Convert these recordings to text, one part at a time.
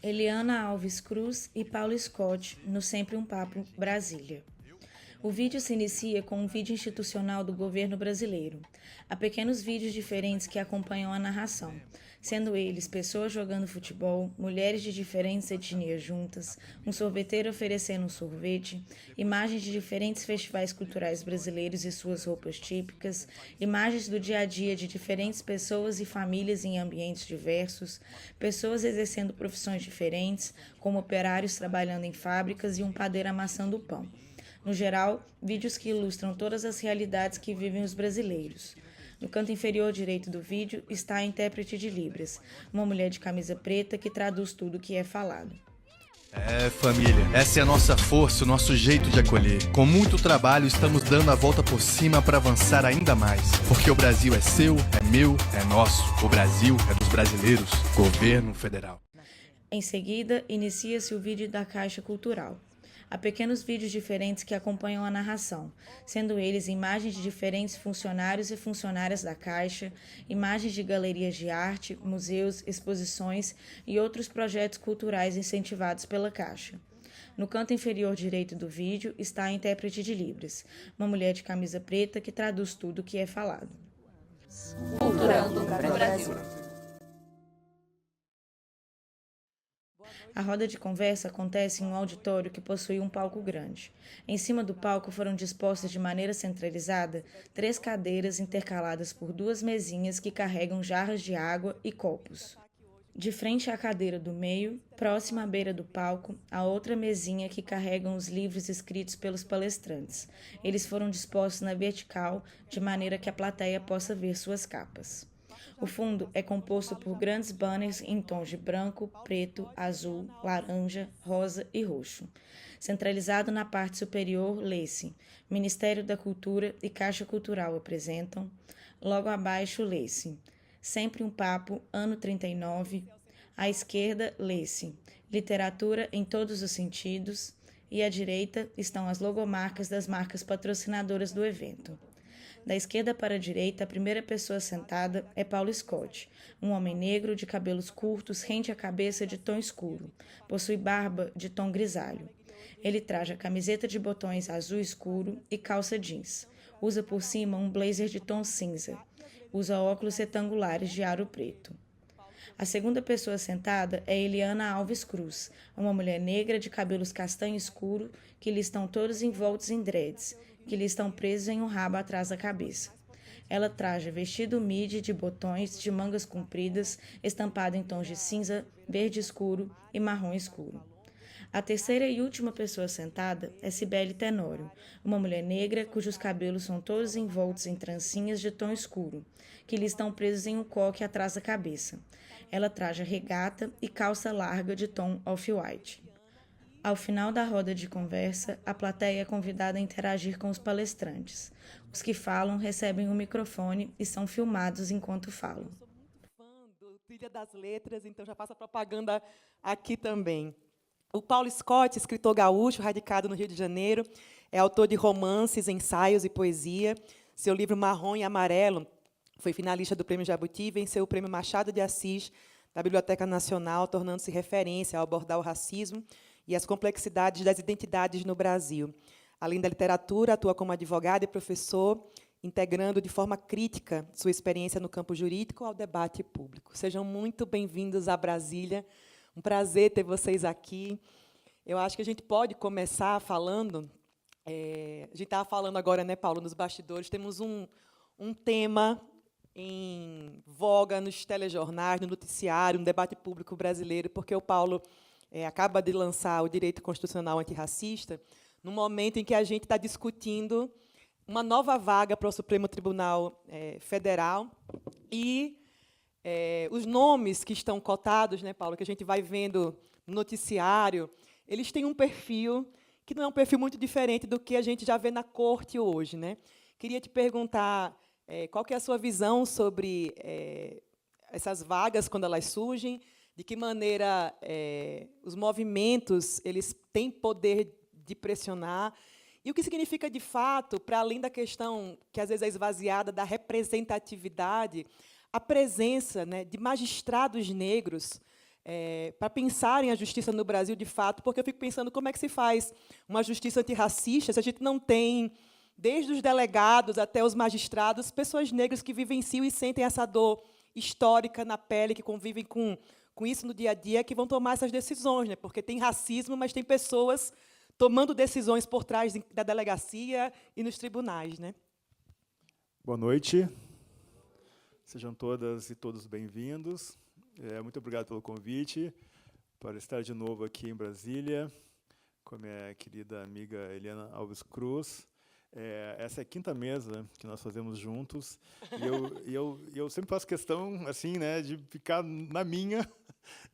Eliana Alves Cruz e Paulo Scott, no Sempre um Papo, Brasília. O vídeo se inicia com um vídeo institucional do governo brasileiro. Há pequenos vídeos diferentes que acompanham a narração, sendo eles pessoas jogando futebol, mulheres de diferentes etnias juntas, um sorveteiro oferecendo um sorvete, imagens de diferentes festivais culturais brasileiros e suas roupas típicas, imagens do dia a dia de diferentes pessoas e famílias em ambientes diversos, pessoas exercendo profissões diferentes, como operários trabalhando em fábricas e um padeiro amassando pão. No geral, vídeos que ilustram todas as realidades que vivem os brasileiros. No canto inferior direito do vídeo está a intérprete de Libras, uma mulher de camisa preta que traduz tudo o que é falado. Família, essa é a nossa força, o nosso jeito de acolher. Com muito trabalho, estamos dando a volta por cima para avançar ainda mais. Porque o Brasil é seu, é meu, é nosso. O Brasil é dos brasileiros. Governo Federal. Em seguida, inicia-se o vídeo da Caixa Cultural. Há pequenos vídeos diferentes que acompanham a narração, sendo eles imagens de diferentes funcionários e funcionárias da Caixa, imagens de galerias de arte, museus, exposições e outros projetos culturais incentivados pela Caixa. No canto inferior direito do vídeo está a intérprete de Libras, uma mulher de camisa preta que traduz tudo o que é falado. Culturando o Brasil. A roda de conversa acontece em um auditório que possui um palco grande. Em cima do palco foram dispostas de maneira centralizada 3 cadeiras intercaladas por 2 mesinhas que carregam jarras de água e copos. De frente à cadeira do meio, próxima à beira do palco, há outra mesinha que carregam os livros escritos pelos palestrantes. Eles foram dispostos na vertical, de maneira que a plateia possa ver suas capas. O fundo é composto por grandes banners em tons de branco, preto, azul, laranja, rosa e roxo. Centralizado na parte superior, lê-se: Ministério da Cultura e Caixa Cultural apresentam. Logo abaixo, lê-se: Sempre um Papo, ano 39. À esquerda, lê-se: Literatura em todos os sentidos. E à direita estão as logomarcas das marcas patrocinadoras do evento. Da esquerda para a direita, a primeira pessoa sentada é Paulo Scott, um homem negro de cabelos curtos rente à cabeça de tom escuro. Possui barba de tom grisalho. Ele traja camiseta de botões azul escuro e calça jeans. Usa por cima um blazer de tom cinza. Usa óculos retangulares de aro preto. A segunda pessoa sentada é Eliana Alves Cruz, uma mulher negra de cabelos castanho escuro que lhe estão todos envoltos em dreads, que lhe estão presos em um rabo atrás da cabeça. Ela traja vestido midi de botões de mangas compridas, estampado em tons de cinza, verde escuro e marrom escuro. A terceira e última pessoa sentada é Cibele Tenório, uma mulher negra cujos cabelos são todos envoltos em trancinhas de tom escuro, que lhe estão presos em um coque atrás da cabeça. Ela traja regata e calça larga de tom off-white. Ao final da roda de conversa, a plateia é convidada a interagir com os palestrantes. Os que falam recebem um microfone e são filmados enquanto falam. Eu sou muito fã do Trilha das Letras, então já faço a propaganda aqui também. O Paulo Scott, escritor gaúcho, radicado no Rio de Janeiro, é autor de romances, ensaios e poesia. Seu livro Marrom e Amarelo foi finalista do Prêmio Jabuti e venceu o Prêmio Machado de Assis da Biblioteca Nacional, tornando-se referência ao abordar o racismo e as complexidades das identidades no Brasil. Além da literatura, atua como advogado e professor, integrando de forma crítica sua experiência no campo jurídico ao debate público. Sejam muito bem-vindos a Brasília. Um prazer ter vocês aqui. Eu acho que a gente pode começar falando... a gente estava falando agora, né, Paulo, nos bastidores, temos um tema em voga nos telejornais, no noticiário, no debate público brasileiro, porque o Paulo acaba de lançar o Direito Constitucional Antirracista, no momento em que a gente está discutindo uma nova vaga para o Supremo Tribunal Federal e os nomes que estão cotados, né, Paulo, que a gente vai vendo no noticiário, eles têm um perfil que não é um perfil muito diferente do que a gente já vê na corte hoje, né? Queria te perguntar qual que é a sua visão sobre essas vagas, quando elas surgem, de que maneira os movimentos eles têm poder de pressionar, e o que significa, de fato, para além da questão que, às vezes, é esvaziada da representatividade, a presença, né, de magistrados negros para pensarem a justiça no Brasil, de fato, porque eu fico pensando como é que se faz uma justiça antirracista se a gente não tem, desde os delegados até os magistrados, pessoas negras que vivenciam e sentem essa dor histórica na pele, que convivem com isso no dia a dia, que vão tomar essas decisões, né? Porque tem racismo, mas tem pessoas tomando decisões por trás da delegacia e nos tribunais, né? Boa noite. Sejam todas e todos bem-vindos. Muito obrigado pelo convite, para estar de novo aqui em Brasília, com a minha querida amiga Eliana Alves Cruz. Essa é a quinta mesa que nós fazemos juntos, e eu sempre faço questão assim, né, de ficar na minha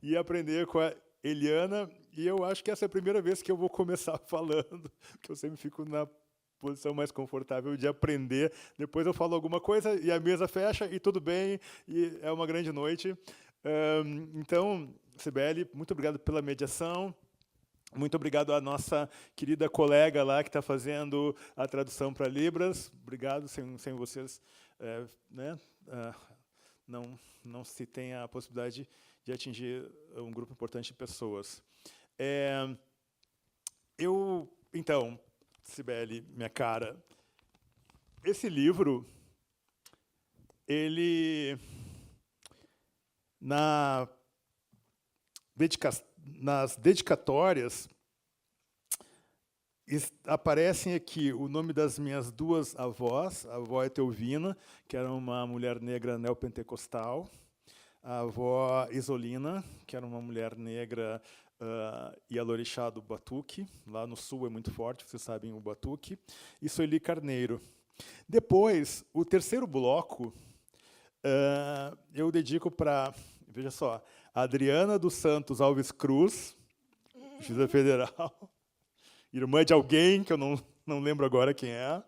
e aprender com a Eliana, e eu acho que essa é a primeira vez que eu vou começar falando, que eu sempre fico na posição mais confortável de aprender. Depois eu falo alguma coisa e a mesa fecha e tudo bem, e é uma grande noite. Então, Cibele, muito obrigado pela mediação. Muito obrigado à nossa querida colega lá que está fazendo a tradução para Libras. Obrigado, sem vocês, né, não se tem a possibilidade de atingir um grupo importante de pessoas. Então, Cibele, minha cara, esse livro, ele, nas dedicatórias, aparecem aqui o nome das minhas duas avós, a avó Etelvina, que era uma mulher negra neopentecostal, a avó Isolina, que era uma mulher negra Ialorixá do Batuque, lá no sul é muito forte, vocês sabem o Batuque, e Sueli Carneiro. Depois, o terceiro bloco, eu dedico para, veja só, a Adriana dos Santos Alves Cruz, juíza federal, irmã de alguém, que eu não lembro agora quem é,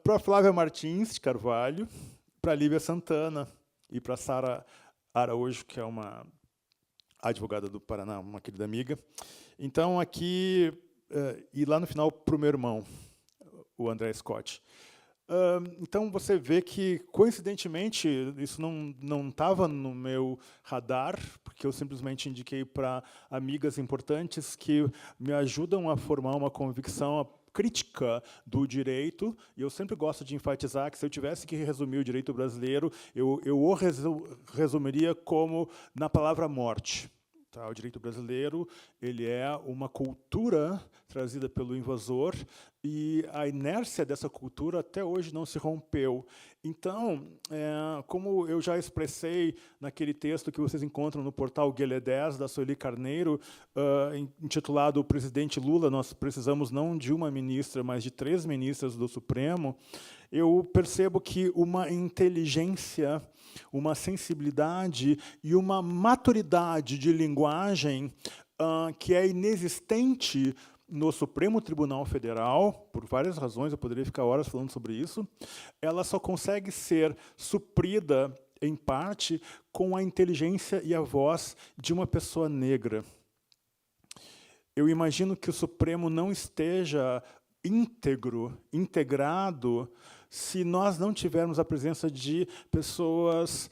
para Flávia Martins de Carvalho, para Lívia Santana e para Sara Araújo, que é uma advogada do Paraná, uma querida amiga. Então, aqui, e lá no final, para o meu irmão, o André Scott. Então, você vê que, coincidentemente, isso não estava no meu radar, porque eu simplesmente indiquei para amigas importantes que me ajudam a formar uma convicção crítica do direito, e eu sempre gosto de enfatizar que, se eu tivesse que resumir o direito brasileiro, eu o resumiria como na palavra morte. Tá? O direito brasileiro, ele é uma cultura trazida pelo invasor, e a inércia dessa cultura até hoje não se rompeu. Então, como eu já expressei naquele texto que vocês encontram no portal Guelé 10, da Sueli Carneiro, intitulado "O Presidente Lula, nós precisamos não de uma ministra, mas de 3 ministras do Supremo", eu percebo que uma inteligência, uma sensibilidade e uma maturidade de linguagem que é inexistente no Supremo Tribunal Federal, por várias razões, eu poderia ficar horas falando sobre isso, ela só consegue ser suprida, em parte, com a inteligência e a voz de uma pessoa negra. Eu imagino que o Supremo não esteja integrado, se nós não tivermos a presença de pessoas,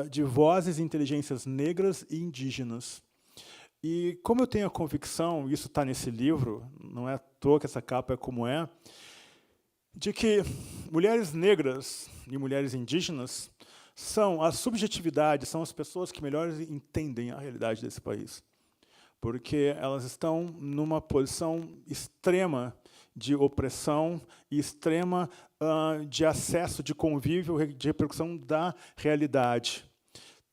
de vozes e inteligências negras e indígenas. E como eu tenho a convicção, isso está nesse livro, não é à toa que essa capa é como é, de que mulheres negras e mulheres indígenas são a subjetividade, são as pessoas que melhor entendem a realidade desse país. Porque elas estão numa posição extrema de opressão e extrema de acesso, de convívio, de repercussão da realidade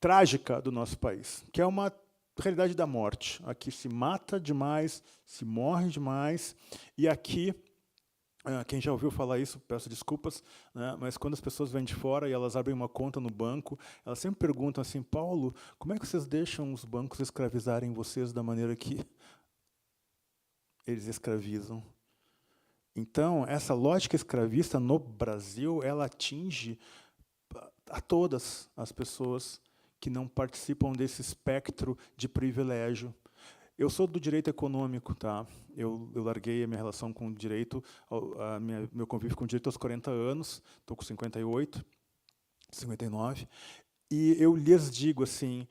trágica do nosso país, que é uma realidade da morte. Aqui se mata demais, se morre demais, e aqui, quem já ouviu falar isso, peço desculpas, né, mas quando as pessoas vêm de fora e elas abrem uma conta no banco, elas sempre perguntam assim: Paulo, como é que vocês deixam os bancos escravizarem vocês da maneira que eles escravizam? Então, essa lógica escravista no Brasil, ela atinge a todas as pessoas que não participam desse espectro de privilégio. Eu sou do direito econômico, tá? Eu larguei a minha relação com o direito, meu convívio com o direito aos 40 anos, estou com 58, 59, e eu lhes digo assim,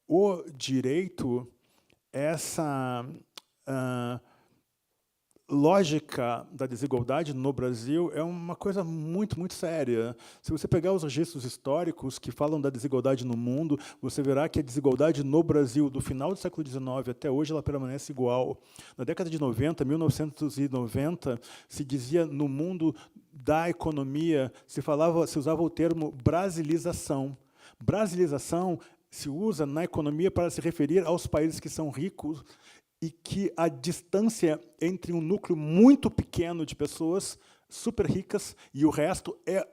o direito, essa lógica da desigualdade no Brasil é uma coisa muito, muito séria. Se você pegar os registros históricos que falam da desigualdade no mundo, você verá que a desigualdade no Brasil, do final do século XIX até hoje, ela permanece igual. Na década de 90, 1990, se dizia no mundo da economia, se usava o termo brasilização. Brasilização se usa na economia para se referir aos países que são ricos e que a distância entre um núcleo muito pequeno de pessoas super ricas e o resto é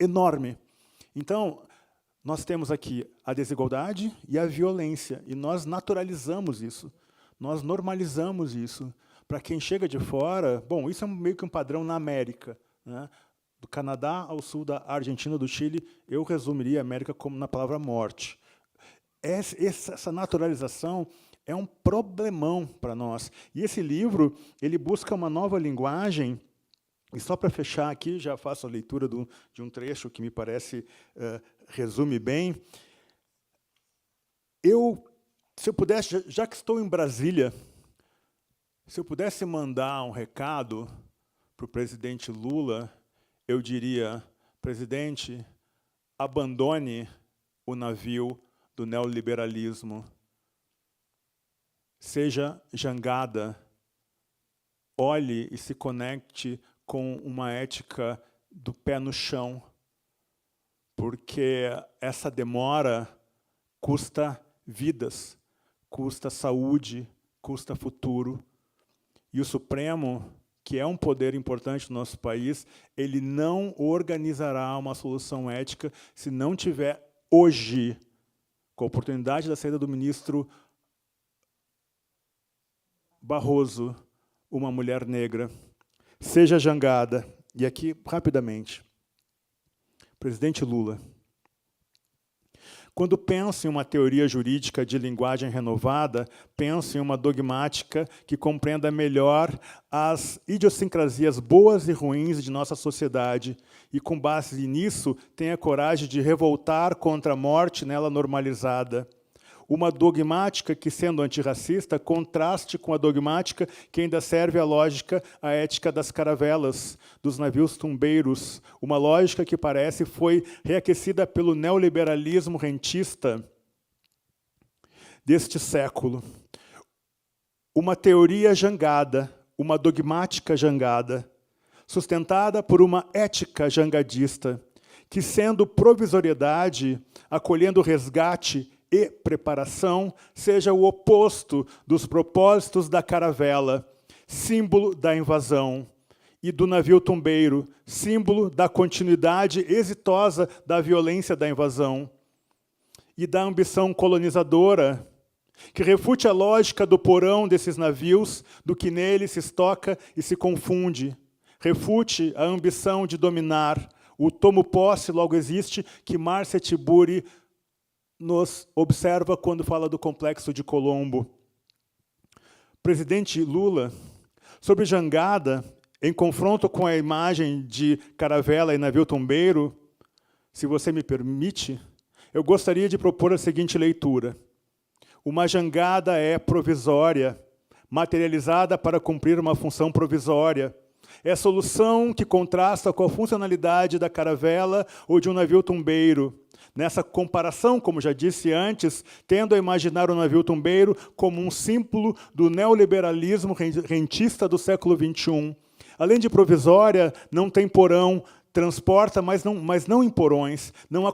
enorme. Então, nós temos aqui a desigualdade e a violência, e nós naturalizamos isso, nós normalizamos isso. Para quem chega de fora, bom, isso é meio que um padrão na América, né? Do Canadá ao sul da Argentina, do Chile, eu resumiria a América como na palavra morte. Essa naturalização é um problemão para nós. E esse livro, ele busca uma nova linguagem, e só para fechar aqui, já faço a leitura de um trecho que me parece resume bem. Se eu pudesse, já que estou em Brasília, se eu pudesse mandar um recado para o presidente Lula, eu diria: presidente, abandone o navio do neoliberalismo. Seja jangada, olhe e se conecte com uma ética do pé no chão, porque essa demora custa vidas, custa saúde, custa futuro. E o Supremo, que é um poder importante no nosso país, ele não organizará uma solução ética se não tiver hoje, com a oportunidade da saída do ministro Barroso, uma mulher negra. Seja jangada. E aqui, rapidamente, presidente Lula, quando penso em uma teoria jurídica de linguagem renovada, penso em uma dogmática que compreenda melhor as idiosincrasias boas e ruins de nossa sociedade e, com base nisso, tenha coragem de revoltar contra a morte nela normalizada. Uma dogmática que, sendo antirracista, contraste com a dogmática que ainda serve à lógica, à ética das caravelas, dos navios tumbeiros, uma lógica que parece foi reaquecida pelo neoliberalismo rentista deste século. Uma teoria jangada, uma dogmática jangada, sustentada por uma ética jangadista, que, sendo provisoriedade, acolhendo resgate e preparação, seja o oposto dos propósitos da caravela, símbolo da invasão, e do navio tumbeiro, símbolo da continuidade exitosa da violência da invasão, e da ambição colonizadora, que refute a lógica do porão desses navios, do que nele se estoca e se confunde. Refute a ambição de dominar, o tomo posse logo existe, que Márcia Tiburi nos observa quando fala do complexo de Colombo. Presidente Lula, sobre jangada, em confronto com a imagem de caravela e navio tombeiro, se você me permite, eu gostaria de propor a seguinte leitura. Uma jangada é provisória, materializada para cumprir uma função provisória. É a solução que contrasta com a funcionalidade da caravela ou de um navio tumbeiro. Nessa comparação, como já disse antes, tendo a imaginar o navio tumbeiro como um símbolo do neoliberalismo rentista do século XXI. Além de provisória, não tem porão, transporta, mas não em porões, não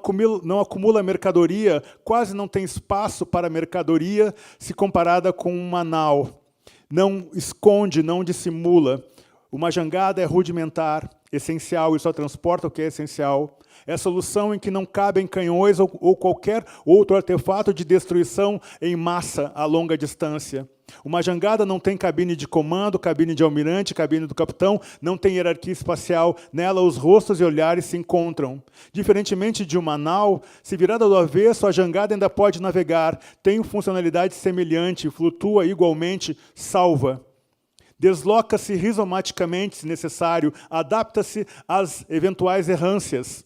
acumula mercadoria, quase não tem espaço para mercadoria se comparada com uma nau. Não esconde, não dissimula. Uma jangada é rudimentar, essencial, e só transporta o que é essencial. É a solução em que não cabem canhões ou qualquer outro artefato de destruição em massa a longa distância. Uma jangada não tem cabine de comando, cabine de almirante, cabine do capitão, não tem hierarquia espacial. Nela, os rostos e olhares se encontram. Diferentemente de uma nau, se virada do avesso, a jangada ainda pode navegar, tem funcionalidade semelhante, flutua igualmente, salva. Desloca-se rizomaticamente, se necessário, adapta-se às eventuais errâncias.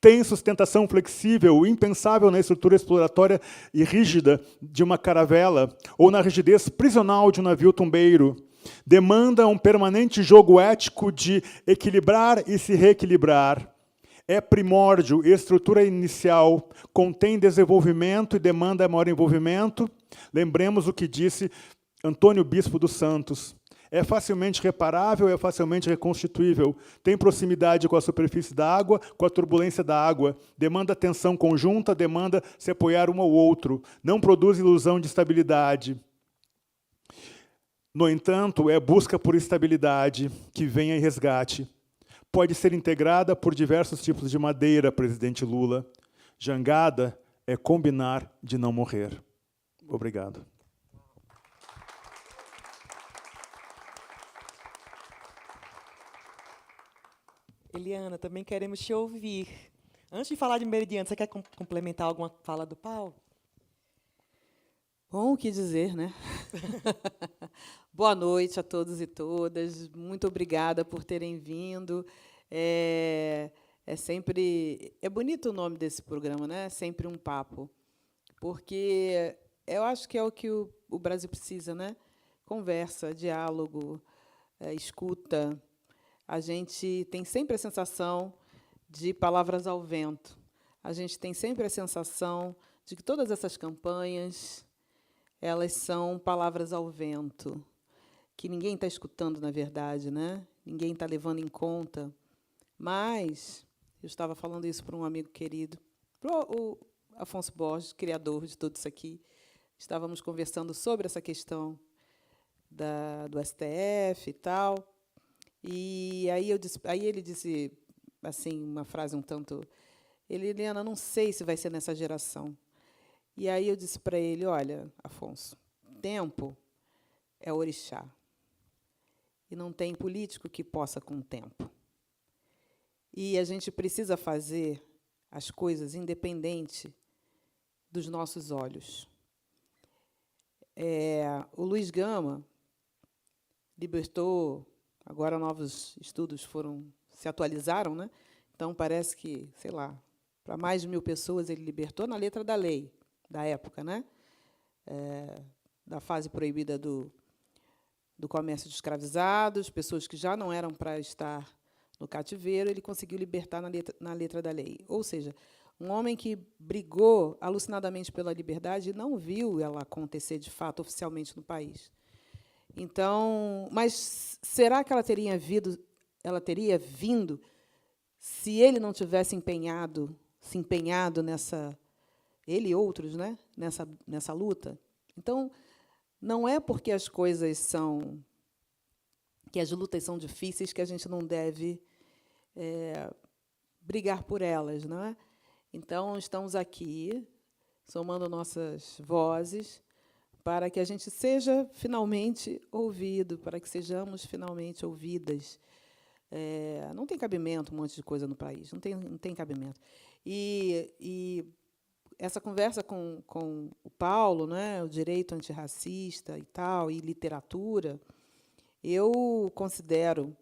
Tem sustentação flexível, impensável na estrutura exploratória e rígida de uma caravela ou na rigidez prisional de um navio tumbeiro. Demanda um permanente jogo ético de equilibrar e se reequilibrar. É primórdio, estrutura inicial, contém desenvolvimento e demanda maior envolvimento. Lembremos o que disse Antônio Bispo dos Santos. É facilmente reparável, é facilmente reconstituível. Tem proximidade com a superfície da água, com a turbulência da água. Demanda tensão conjunta, demanda se apoiar um ao outro. Não produz ilusão de estabilidade. No entanto, é busca por estabilidade que vem em resgate. Pode ser integrada por diversos tipos de madeira, presidente Lula. Jangada é combinar de não morrer. Obrigado. Eliana, também queremos te ouvir. Antes de falar de Meridiano, você quer complementar alguma fala do Paulo? Bom, o que dizer, né? Boa noite a todos e todas. Muito obrigada por terem vindo. É bonito o nome desse programa, né? É sempre um papo, porque eu acho que é o que o Brasil precisa, né? Conversa, diálogo, escuta. A gente tem sempre a sensação de palavras ao vento. A gente tem sempre a sensação de que todas essas campanhas, elas são palavras ao vento, que ninguém está escutando, na verdade, né? Ninguém está levando em conta. Mas eu estava falando isso para um amigo querido, para o Afonso Borges, criador de tudo isso aqui. Estávamos conversando sobre essa questão do STF e tal. E aí ele disse assim uma frase um tanto, Eliana, não sei se vai ser nessa geração. E aí eu disse para ele, olha, Afonso, tempo é orixá. E não tem político que possa com o tempo. E a gente precisa fazer as coisas independente dos nossos olhos. O Luiz Gama libertou, agora novos estudos se atualizaram, né? Então, parece que, sei lá, para mais de 1.000 pessoas ele libertou na letra da lei, da época, né? Da fase proibida do comércio de escravizados, pessoas que já não eram para estar no cativeiro, ele conseguiu libertar na letra da lei. Ou seja, um homem que brigou alucinadamente pela liberdade e não viu ela acontecer, de fato, oficialmente no país. Então, mas será que ela teria vindo se ele não tivesse se empenhado nessa, ele e outros, né, nessa luta? Então, não é porque as lutas são difíceis que a gente não deve brigar por elas, não é? Então, estamos aqui somando nossas vozes para que a gente seja finalmente ouvido, para que sejamos finalmente ouvidas. Não tem cabimento um monte de coisa no país, não tem cabimento. E essa conversa com o Paulo, né, o direito antirracista e tal, e literatura, eu considero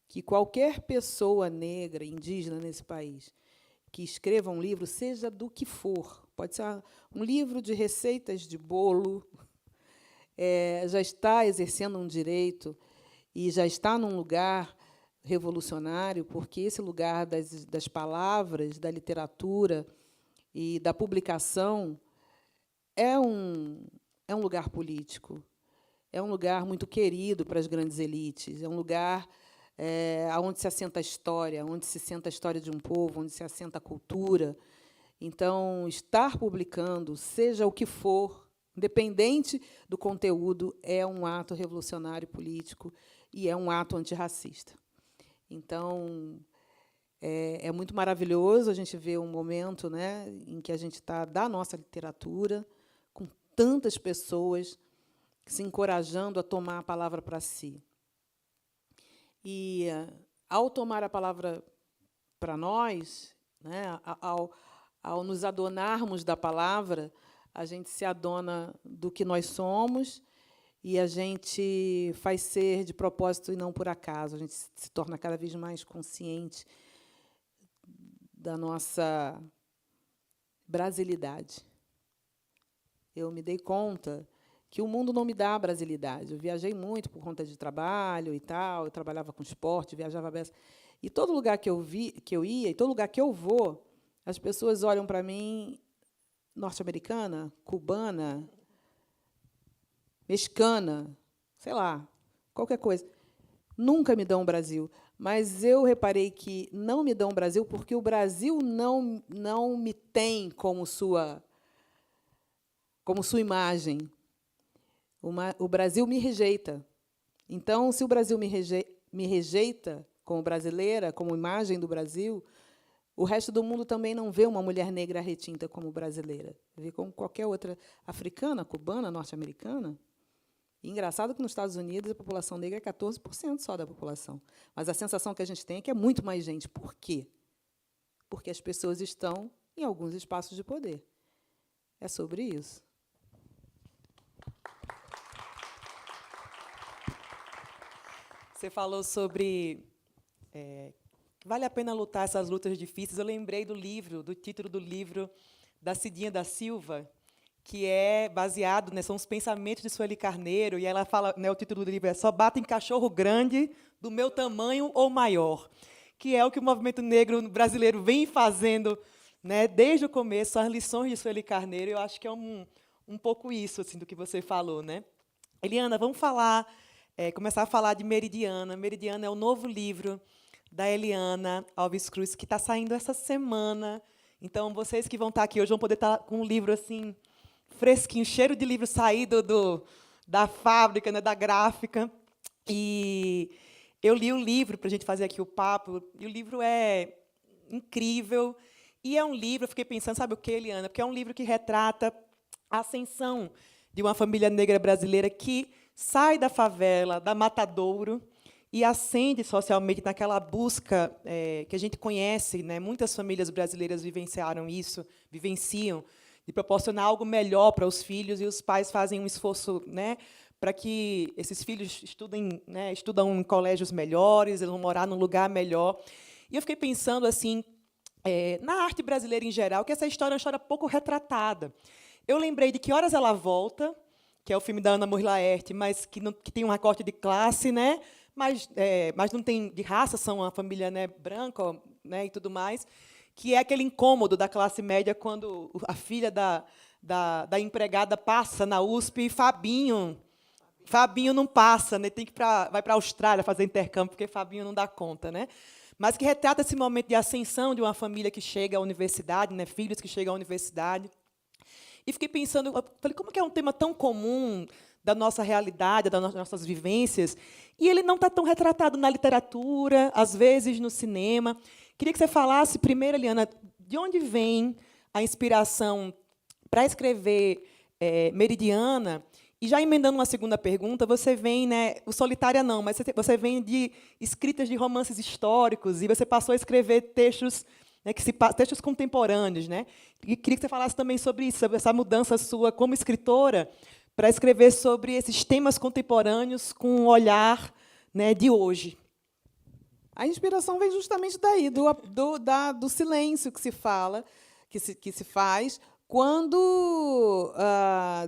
que qualquer pessoa negra, indígena nesse país, que escreva um livro, seja do que for, pode ser um livro de receitas de bolo, já está exercendo um direito e já está num lugar revolucionário, porque esse lugar das palavras, da literatura e da publicação é um lugar político, é um lugar muito querido para as grandes elites, é um lugar onde se assenta a história, onde se senta a história de um povo, onde se assenta a cultura. Então, estar publicando, seja o que for, independente do conteúdo, é um ato revolucionário político e é um ato antirracista. Então, é muito maravilhoso a gente ver um momento, né, em que a gente está da nossa literatura, com tantas pessoas se encorajando a tomar a palavra para si. E, ao tomar a palavra para nós, né, ao nos adonarmos da palavra, a gente se adona do que nós somos e a gente faz ser de propósito e não por acaso. A gente se torna cada vez mais consciente da nossa brasilidade. Eu me dei conta que o mundo não me dá a brasilidade. Eu viajei muito por conta de trabalho e tal, eu trabalhava com esporte, viajava a beça. E todo lugar que eu ia, e todo lugar que eu vou, as pessoas olham para mim, norte-americana, cubana, mexicana, sei lá, qualquer coisa. Nunca me dão o Brasil. Mas eu reparei que não me dão o Brasil porque o Brasil não me tem como sua imagem. O Brasil me rejeita. Então, se o Brasil me rejeita como brasileira, como imagem do Brasil, o resto do mundo também não vê uma mulher negra retinta como brasileira. Vê como qualquer outra africana, cubana, norte-americana. E engraçado que nos Estados Unidos a população negra é 14% só da população. Mas a sensação que a gente tem é que é muito mais gente. Por quê? Porque as pessoas estão em alguns espaços de poder. É sobre isso. Você falou sobre vale a pena lutar essas lutas difíceis. Eu lembrei do título do livro da Cidinha da Silva, que é baseado, né, são os pensamentos de Sueli Carneiro, e ela fala, né, o título do livro é Só Bata em Cachorro Grande, do Meu Tamanho ou Maior, que é o que o movimento negro brasileiro vem fazendo, né, desde o começo, as lições de Sueli Carneiro. Eu acho que é um pouco isso assim, do que você falou. Né? Eliana, vamos começar a falar de Meridiana. Meridiana é o novo livro da Eliana Alves Cruz, que está saindo essa semana. Então, vocês que vão estar aqui hoje vão poder estar com um livro assim, fresquinho, cheiro de livro saído da fábrica, né, da gráfica. E eu li o livro para a gente fazer aqui o papo, e o livro é incrível. E é um livro, eu fiquei pensando, sabe o que, Eliana? Porque é um livro que retrata a ascensão de uma família negra brasileira que sai da favela, da Matadouro, e ascende socialmente naquela busca que a gente conhece, né? Muitas famílias brasileiras vivenciam, de proporcionar algo melhor para os filhos, e os pais fazem um esforço, né, para que esses filhos estudam em colégios melhores, eles vão morar num lugar melhor. E eu fiquei pensando assim, na arte brasileira em geral, que essa história é uma história pouco retratada. Eu lembrei de Que Horas Ela Volta, que é o filme da Ana Moura Laerte, mas que tem um recorte de classe, né? Mas não tem de raça, são uma família, né, branca, né, e tudo mais, que é aquele incômodo da classe média quando a filha da empregada passa na USP e Fabinho não passa, né, vai para a Austrália fazer intercâmbio, porque Fabinho não dá conta. Né? Mas que retrata esse momento de ascensão de uma família que chega à universidade, né, filhos que chegam à universidade. E fiquei pensando, falei, como que é um tema tão comum da nossa realidade, das nossas vivências, e ele não está tão retratado na literatura, às vezes no cinema. Queria que você falasse, primeiro, Eliana, de onde vem a inspiração para escrever Meridiana, e já emendando uma segunda pergunta, você vem, né, o Solitária não, mas você vem de escritas de romances históricos, e você passou a escrever textos, né, textos contemporâneos. Né? E queria que você falasse também sobre isso, sobre essa mudança sua como escritora, para escrever sobre esses temas contemporâneos com um olhar, né, de hoje. A inspiração vem justamente daí, do silêncio que se fala, que se faz quando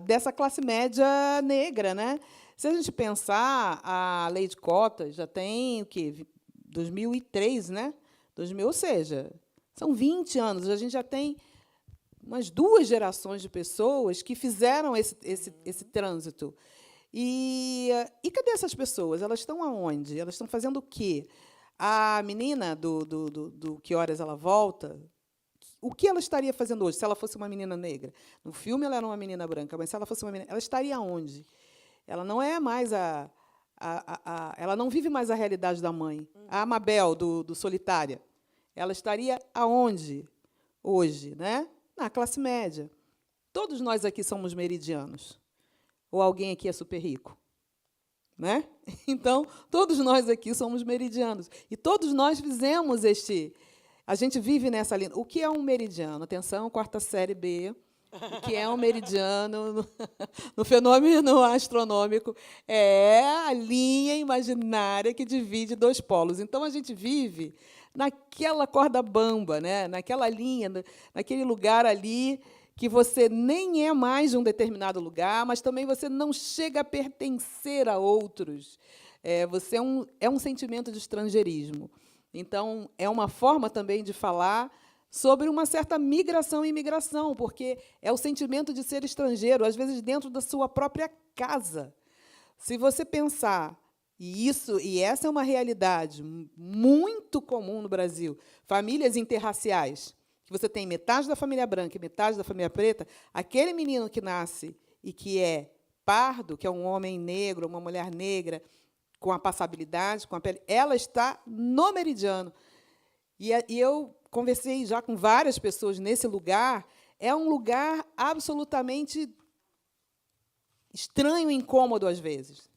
dessa classe média negra. Né? Se a gente pensar, a lei de cotas já tem o quê? 2003, né? 2000, ou seja, são 20 anos. A gente já tem umas 2 gerações de pessoas que fizeram esse trânsito. E cadê essas pessoas? Elas estão aonde? Elas estão fazendo o quê? A menina do Que Horas Ela Volta, o que ela estaria fazendo hoje se ela fosse uma menina negra? No filme, ela era uma menina branca, mas se ela fosse uma menina, ela estaria onde? Ela não é mais ela não vive mais a realidade da mãe. A Mabel, do Solitária, ela estaria aonde hoje? Né? Na classe média. Todos nós aqui somos meridianos. Ou alguém aqui é super rico? Né? Então, todos nós aqui somos meridianos. E todos nós fizemos a gente vive nessa linha. O que é um meridiano? Atenção, 4ª série B. O que é um meridiano no fenômeno astronômico? É a linha imaginária que divide 2 polos. Então, a gente vive naquela corda bamba, né? Naquela linha, naquele lugar ali que você nem é mais de um determinado lugar, mas também você não chega a pertencer a outros. Você é um sentimento de estrangeirismo. Então, é uma forma também de falar sobre uma certa migração e imigração, porque é o sentimento de ser estrangeiro, às vezes dentro da sua própria casa. Se você pensar, e essa é uma realidade muito comum no Brasil, famílias interraciais, que você tem metade da família branca e metade da família preta, aquele menino que nasce e que é pardo, que é um homem negro, uma mulher negra, com a passabilidade, com a pele, ela está no meridiano. E eu conversei já com várias pessoas nesse lugar, é um lugar absolutamente estranho e incômodo, às vezes.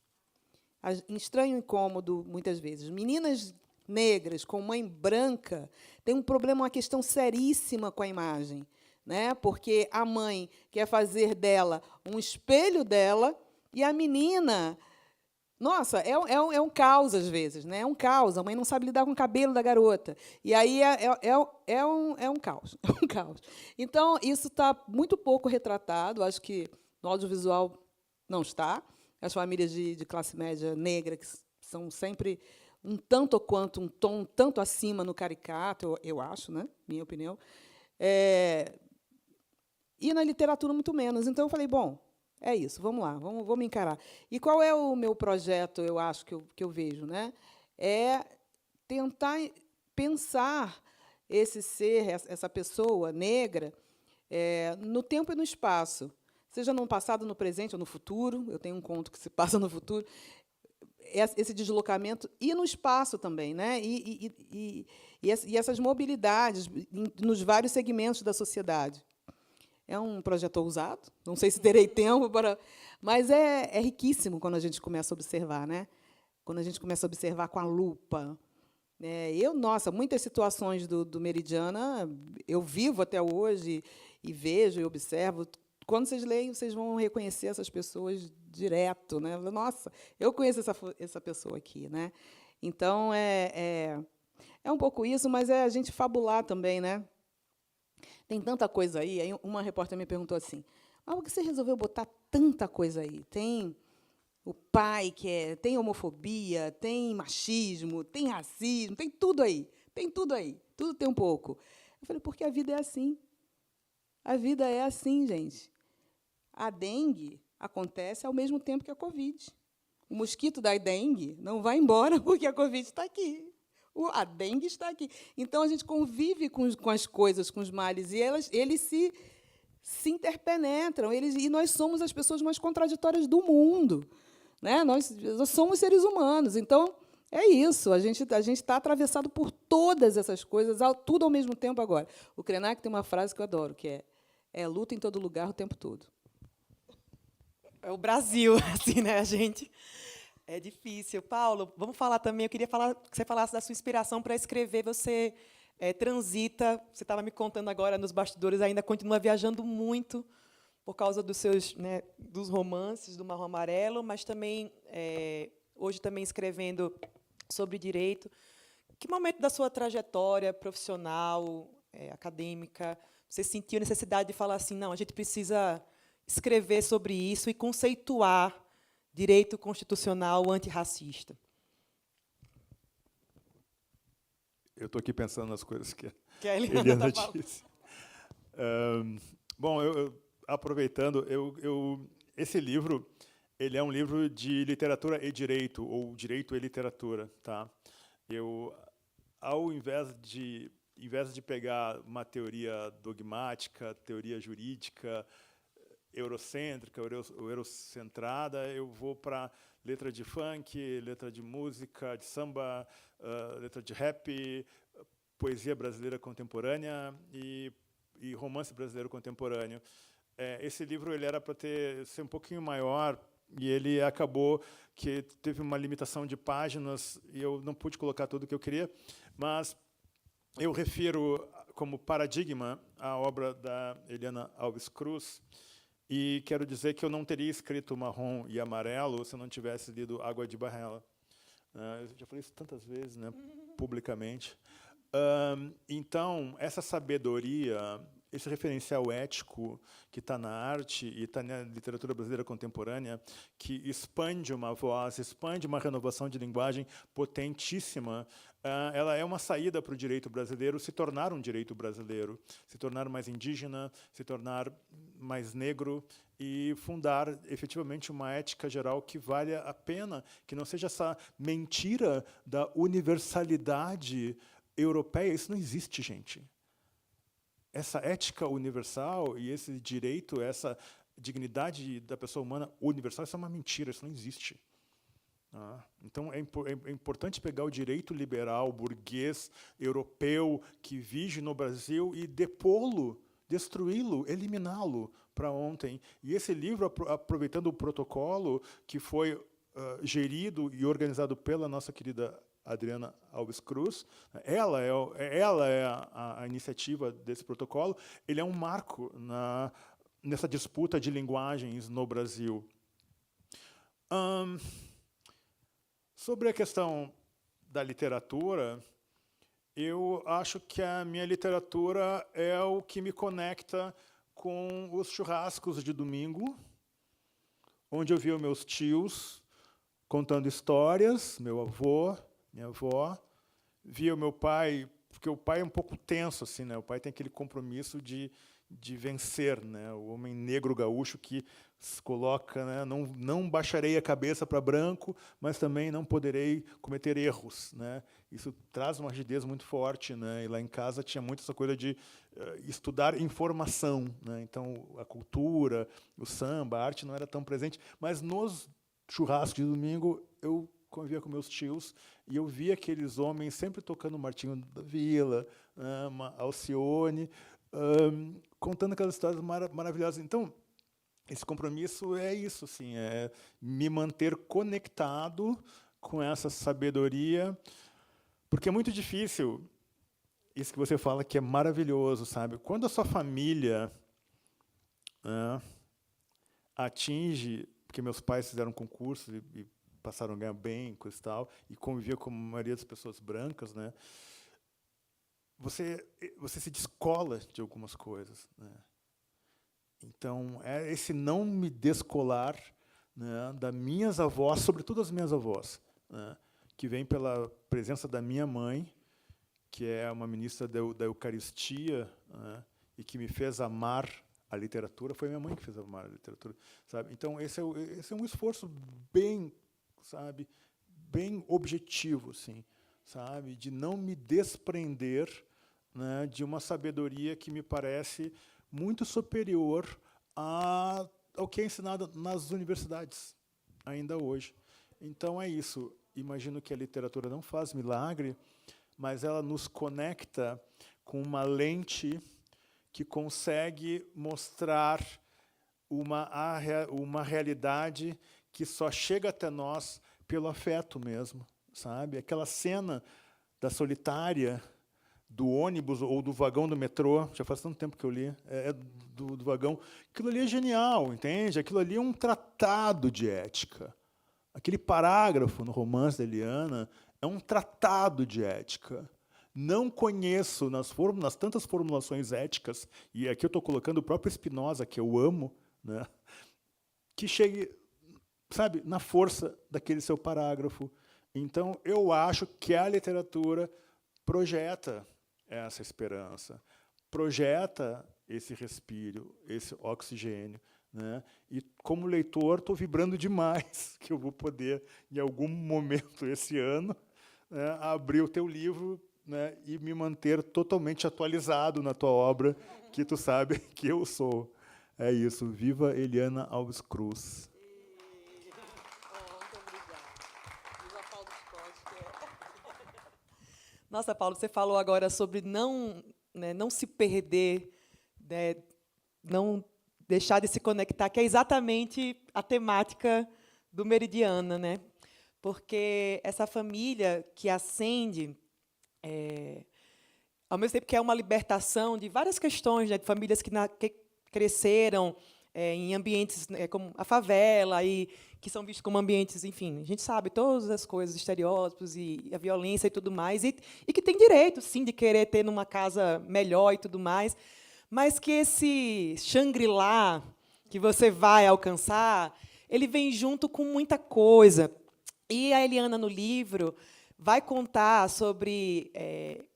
Estranho e incômodo, muitas vezes. Meninas negras com mãe branca têm um problema, uma questão seríssima com a imagem, né? Porque a mãe quer fazer dela um espelho dela e a menina... Nossa, é um caos, às vezes, né? É um caos. A mãe não sabe lidar com o cabelo da garota. E aí é um caos. É um caos. Então, isso está muito pouco retratado. Acho que no audiovisual não está. As famílias de classe média negra, que são sempre um tanto quanto um tom tanto acima no caricato, eu acho, né? Minha opinião. E na literatura, muito menos. Então, eu falei, bom, é isso, vamos lá, vamos encarar. E qual é o meu projeto, eu acho, que eu vejo? Né? É tentar pensar esse ser, essa pessoa negra, no tempo e no espaço, seja no passado, no presente ou no futuro. Eu tenho um conto que se passa no futuro. Esse deslocamento, e no espaço também, né? E essas mobilidades nos vários segmentos da sociedade. É um projeto ousado, não sei se terei tempo para... Mas é riquíssimo quando a gente começa a observar, né? Quando a gente começa a observar com a lupa. Nossa, muitas situações do Meridiana eu vivo até hoje e vejo e observo. Quando vocês leem, vocês vão reconhecer essas pessoas direto, né? Nossa, eu conheço essa pessoa aqui, né? Então, é um pouco isso, mas é a gente fabular também, né? Tem tanta coisa aí. Aí uma repórter me perguntou assim, por que você resolveu botar tanta coisa aí? Tem o pai tem homofobia, tem machismo, tem racismo, tem tudo aí. Tem tudo aí. Tudo tem um pouco. Eu falei, porque a vida é assim. A vida é assim, gente. A dengue acontece ao mesmo tempo que a Covid. O mosquito da dengue não vai embora porque a Covid está aqui. A dengue está aqui. Então, a gente convive com as coisas, com os males, e eles se interpenetram. E nós somos as pessoas mais contraditórias do mundo. Né? Nós somos seres humanos. Então, é isso. A gente está atravessado por todas essas coisas, tudo ao mesmo tempo agora. O Krenak tem uma frase que eu adoro, que é luta em todo lugar o tempo todo. É o Brasil, assim, né, a gente... É difícil. Paulo, vamos falar também, eu queria que você falasse da sua inspiração para escrever. Você transita, você estava me contando agora nos bastidores, ainda continua viajando muito por causa dos seus, né, dos romances do Marrom Amarelo, mas também, hoje, também escrevendo sobre direito. Que momento da sua trajetória profissional, acadêmica, você sentiu a necessidade de falar assim, não, a gente precisa escrever sobre isso e conceituar direito constitucional antirracista? Eu estou aqui pensando nas coisas que a Eliana disse. Bom, aproveitando, esse livro ele é um livro de literatura e direito, ou direito e literatura. Tá? Ao invés de pegar uma teoria dogmática, teoria jurídica, eurocêntrica, eurocentrada, eu vou para letra de funk, letra de música, de samba, letra de rap, poesia brasileira contemporânea e romance brasileiro contemporâneo. Esse livro ele era para ser um pouquinho maior e ele acabou que teve uma limitação de páginas e eu não pude colocar tudo o que eu queria, mas eu refiro como paradigma a obra da Eliana Alves Cruz. E quero dizer que eu não teria escrito Marrom e Amarelo se eu não tivesse lido Água de Barrela. Eu já falei isso tantas vezes, né, publicamente. Então, essa sabedoria, esse referencial ético que está na arte e está na literatura brasileira contemporânea, que expande uma voz, expande uma renovação de linguagem potentíssima, ela é uma saída para o direito brasileiro se tornar um direito brasileiro, se tornar mais indígena, se tornar mais negro e fundar efetivamente uma ética geral que valha a pena, que não seja essa mentira da universalidade europeia. Isso não existe, gente. Essa ética universal e esse direito, essa dignidade da pessoa humana universal, isso é uma mentira, isso não existe. Então, é importante pegar o direito liberal, burguês, europeu, que vige no Brasil e depô-lo, destruí-lo, eliminá-lo para ontem. E esse livro, aproveitando o protocolo que foi gerido e organizado pela nossa querida Adriana Alves Cruz, ela é a iniciativa desse protocolo, ele é um marco nessa disputa de linguagens no Brasil. Sobre a questão da literatura, eu acho que a minha literatura é o que me conecta com os churrascos de domingo, onde eu via meus tios contando histórias, meu avô, minha avó, via o meu pai, porque o pai é um pouco tenso, assim, né? O pai tem aquele compromisso de vencer, né? O homem negro gaúcho que se coloca, né? Não baixarei a cabeça para branco, mas também não poderei cometer erros, né? Isso traz uma rigidez muito forte, né? E lá em casa tinha muito essa coisa de estudar informação, né? Então a cultura, o samba, a arte não era tão presente, mas nos churrascos de domingo eu convivia com meus tios e eu via aqueles homens sempre tocando Martinho da Vila, Alcione, contando aquelas histórias maravilhosas. Então, esse compromisso é isso, assim, é me manter conectado com essa sabedoria, porque é muito difícil, isso que você fala que é maravilhoso, sabe? Quando a sua família atinge, porque meus pais fizeram concursos e passaram a ganhar bem, coisa e tal, e convivia com a maioria das pessoas brancas, né? Você se descola de algumas coisas, né? Então, é esse não me descolar, né, das minhas avós, sobretudo as minhas avós, né, que vem pela presença da minha mãe, que é uma ministra da Eucaristia, né, e que me fez amar a literatura. Foi minha mãe que fez amar a literatura, sabe? Então, esse é um esforço bem, sabe, bem objetivo, assim, sabe, de não me desprender, né, de uma sabedoria que me parece muito superior ao que é ensinado nas universidades ainda hoje. Então é isso. Imagino que a literatura não faz milagre, mas ela nos conecta com uma lente que consegue mostrar uma realidade que só chega até nós pelo afeto mesmo, sabe? Aquela cena da solitária, do ônibus ou do vagão do metrô, já faz tanto tempo que eu li, do vagão. Aquilo ali é genial, entende? Aquilo ali é um tratado de ética. Aquele parágrafo no Romance da Eliana é um tratado de ética. Não conheço, nas tantas formulações éticas, e aqui eu estou colocando o próprio Spinoza, que eu amo, né, que chegue, sabe, na força daquele seu parágrafo. Então, eu acho que a literatura projeta essa esperança, projeta esse respiro, esse oxigênio, né? E, como leitor, estou vibrando demais que eu vou poder, em algum momento esse ano, né, abrir o teu livro, né, e me manter totalmente atualizado na tua obra, que tu sabe que eu sou. É isso. Viva Eliana Alves Cruz. Nossa, Paulo, você falou agora sobre não se perder, né, não deixar de se conectar, que é exatamente a temática do Meridiana, né? Porque essa família que ascende, ao mesmo tempo que é uma libertação de várias questões, né, de famílias que cresceram em ambientes como a favela, e que são vistos como ambientes, enfim, a gente sabe todas as coisas, estereótipos e a violência e tudo mais, e que tem direito, sim, de querer ter numa casa melhor e tudo mais, mas que esse Shangri-La que você vai alcançar, ele vem junto com muita coisa. E a Eliana, no livro, vai contar sobre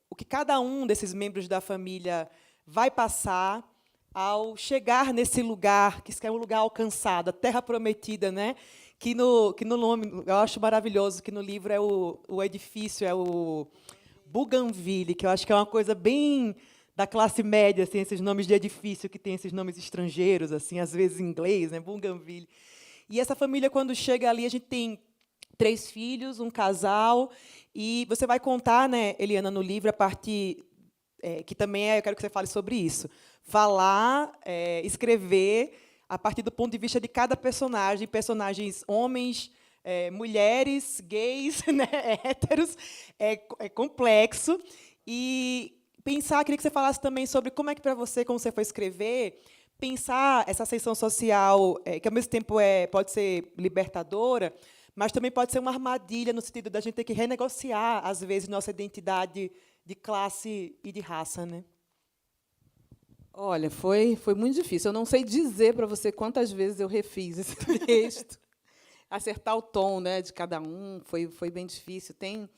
o que cada um desses membros da família vai passar ao chegar nesse lugar, que é um lugar alcançado, a Terra Prometida, né? Que no nome, eu acho maravilhoso, que no livro é o edifício, é o Bougainville, que eu acho que é uma coisa bem da classe média, assim, esses nomes de edifício que tem esses nomes estrangeiros, assim, às vezes em inglês, né? Bougainville. E essa família, quando chega ali, a gente tem 3 filhos, um casal, e você vai contar, né, Eliana, no livro, a partir que também eu quero que você fale sobre isso. Falar, escrever a partir do ponto de vista de cada personagem, personagens homens, mulheres, gays, né, héteros, é complexo. E pensar, queria que você falasse também sobre como é que, para você, como você foi escrever, pensar essa ascensão social, que, ao mesmo tempo, pode ser libertadora, mas também pode ser uma armadilha, no sentido da gente ter que renegociar, às vezes, nossa identidade de classe e de raça, né? Olha, foi muito difícil. Eu não sei dizer para você quantas vezes eu refiz esse texto. Acertar o tom, né, de cada um foi bem difícil. Tem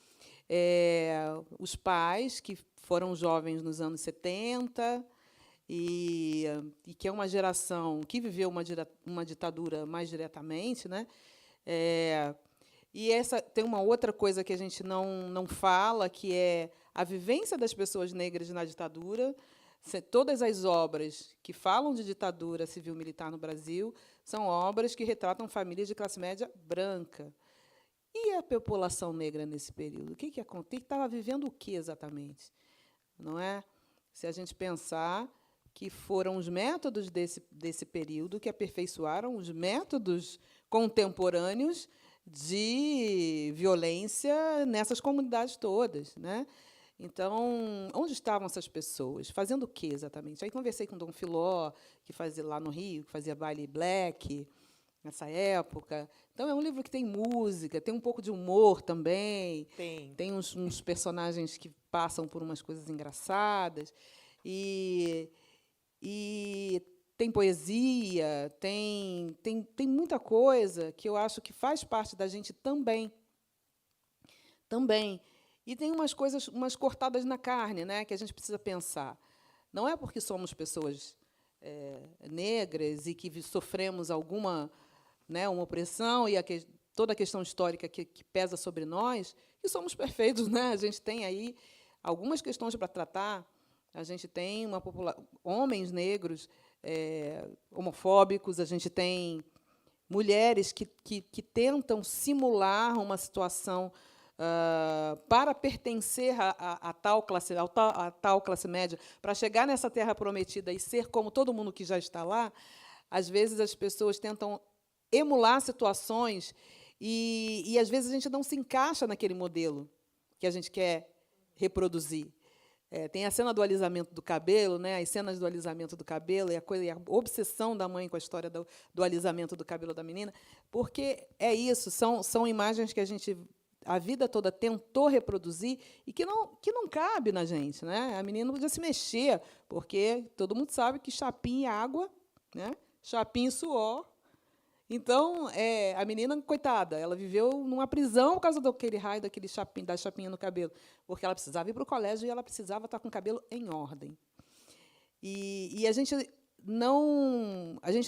os pais, que foram jovens nos anos 70, e que é uma geração que viveu uma ditadura mais diretamente, né? E tem uma outra coisa que a gente não fala, que é a vivência das pessoas negras na ditadura. Todas as obras que falam de ditadura civil-militar no Brasil são obras que retratam famílias de classe média branca. E a população negra nesse período? O que estava vivendo o que exatamente? Não é? Se a gente pensar que foram os métodos desse período que aperfeiçoaram os métodos contemporâneos de violência nessas comunidades todas, né? Então, onde estavam essas pessoas? Fazendo o quê exatamente? Aí conversei com o Dom Filó, que fazia lá no Rio, que fazia baile black nessa época. Então, é um livro que tem música, tem um pouco de humor também. Tem uns personagens que passam por umas coisas engraçadas. E tem poesia, tem muita coisa que eu acho que faz parte da gente também. E tem umas cortadas na carne, né, que a gente precisa pensar. Não é porque somos pessoas negras e que sofremos alguma, né, uma opressão e toda a questão histórica que pesa sobre nós, que somos perfeitos, né? A gente tem aí algumas questões para tratar. A gente tem homens negros homofóbicos, a gente tem mulheres que tentam simular uma situação para pertencer a tal classe média, para chegar nessa terra prometida e ser como todo mundo que já está lá. Às vezes as pessoas tentam emular situações e às vezes a gente não se encaixa naquele modelo que a gente quer reproduzir. Tem a cena do alisamento do cabelo, né? As cenas do alisamento do cabelo e a obsessão da mãe com a história do alisamento do cabelo da menina, porque é isso, são imagens que a vida toda tentou reproduzir e que não cabe na gente, né? A menina não podia se mexer, porque todo mundo sabe que chapinha e água, né? Chapinha e suor. Então, a menina, coitada, ela viveu numa prisão por causa daquele raio, da chapinha no cabelo, porque ela precisava ir para o colégio e ela precisava estar com o cabelo em ordem. E a gente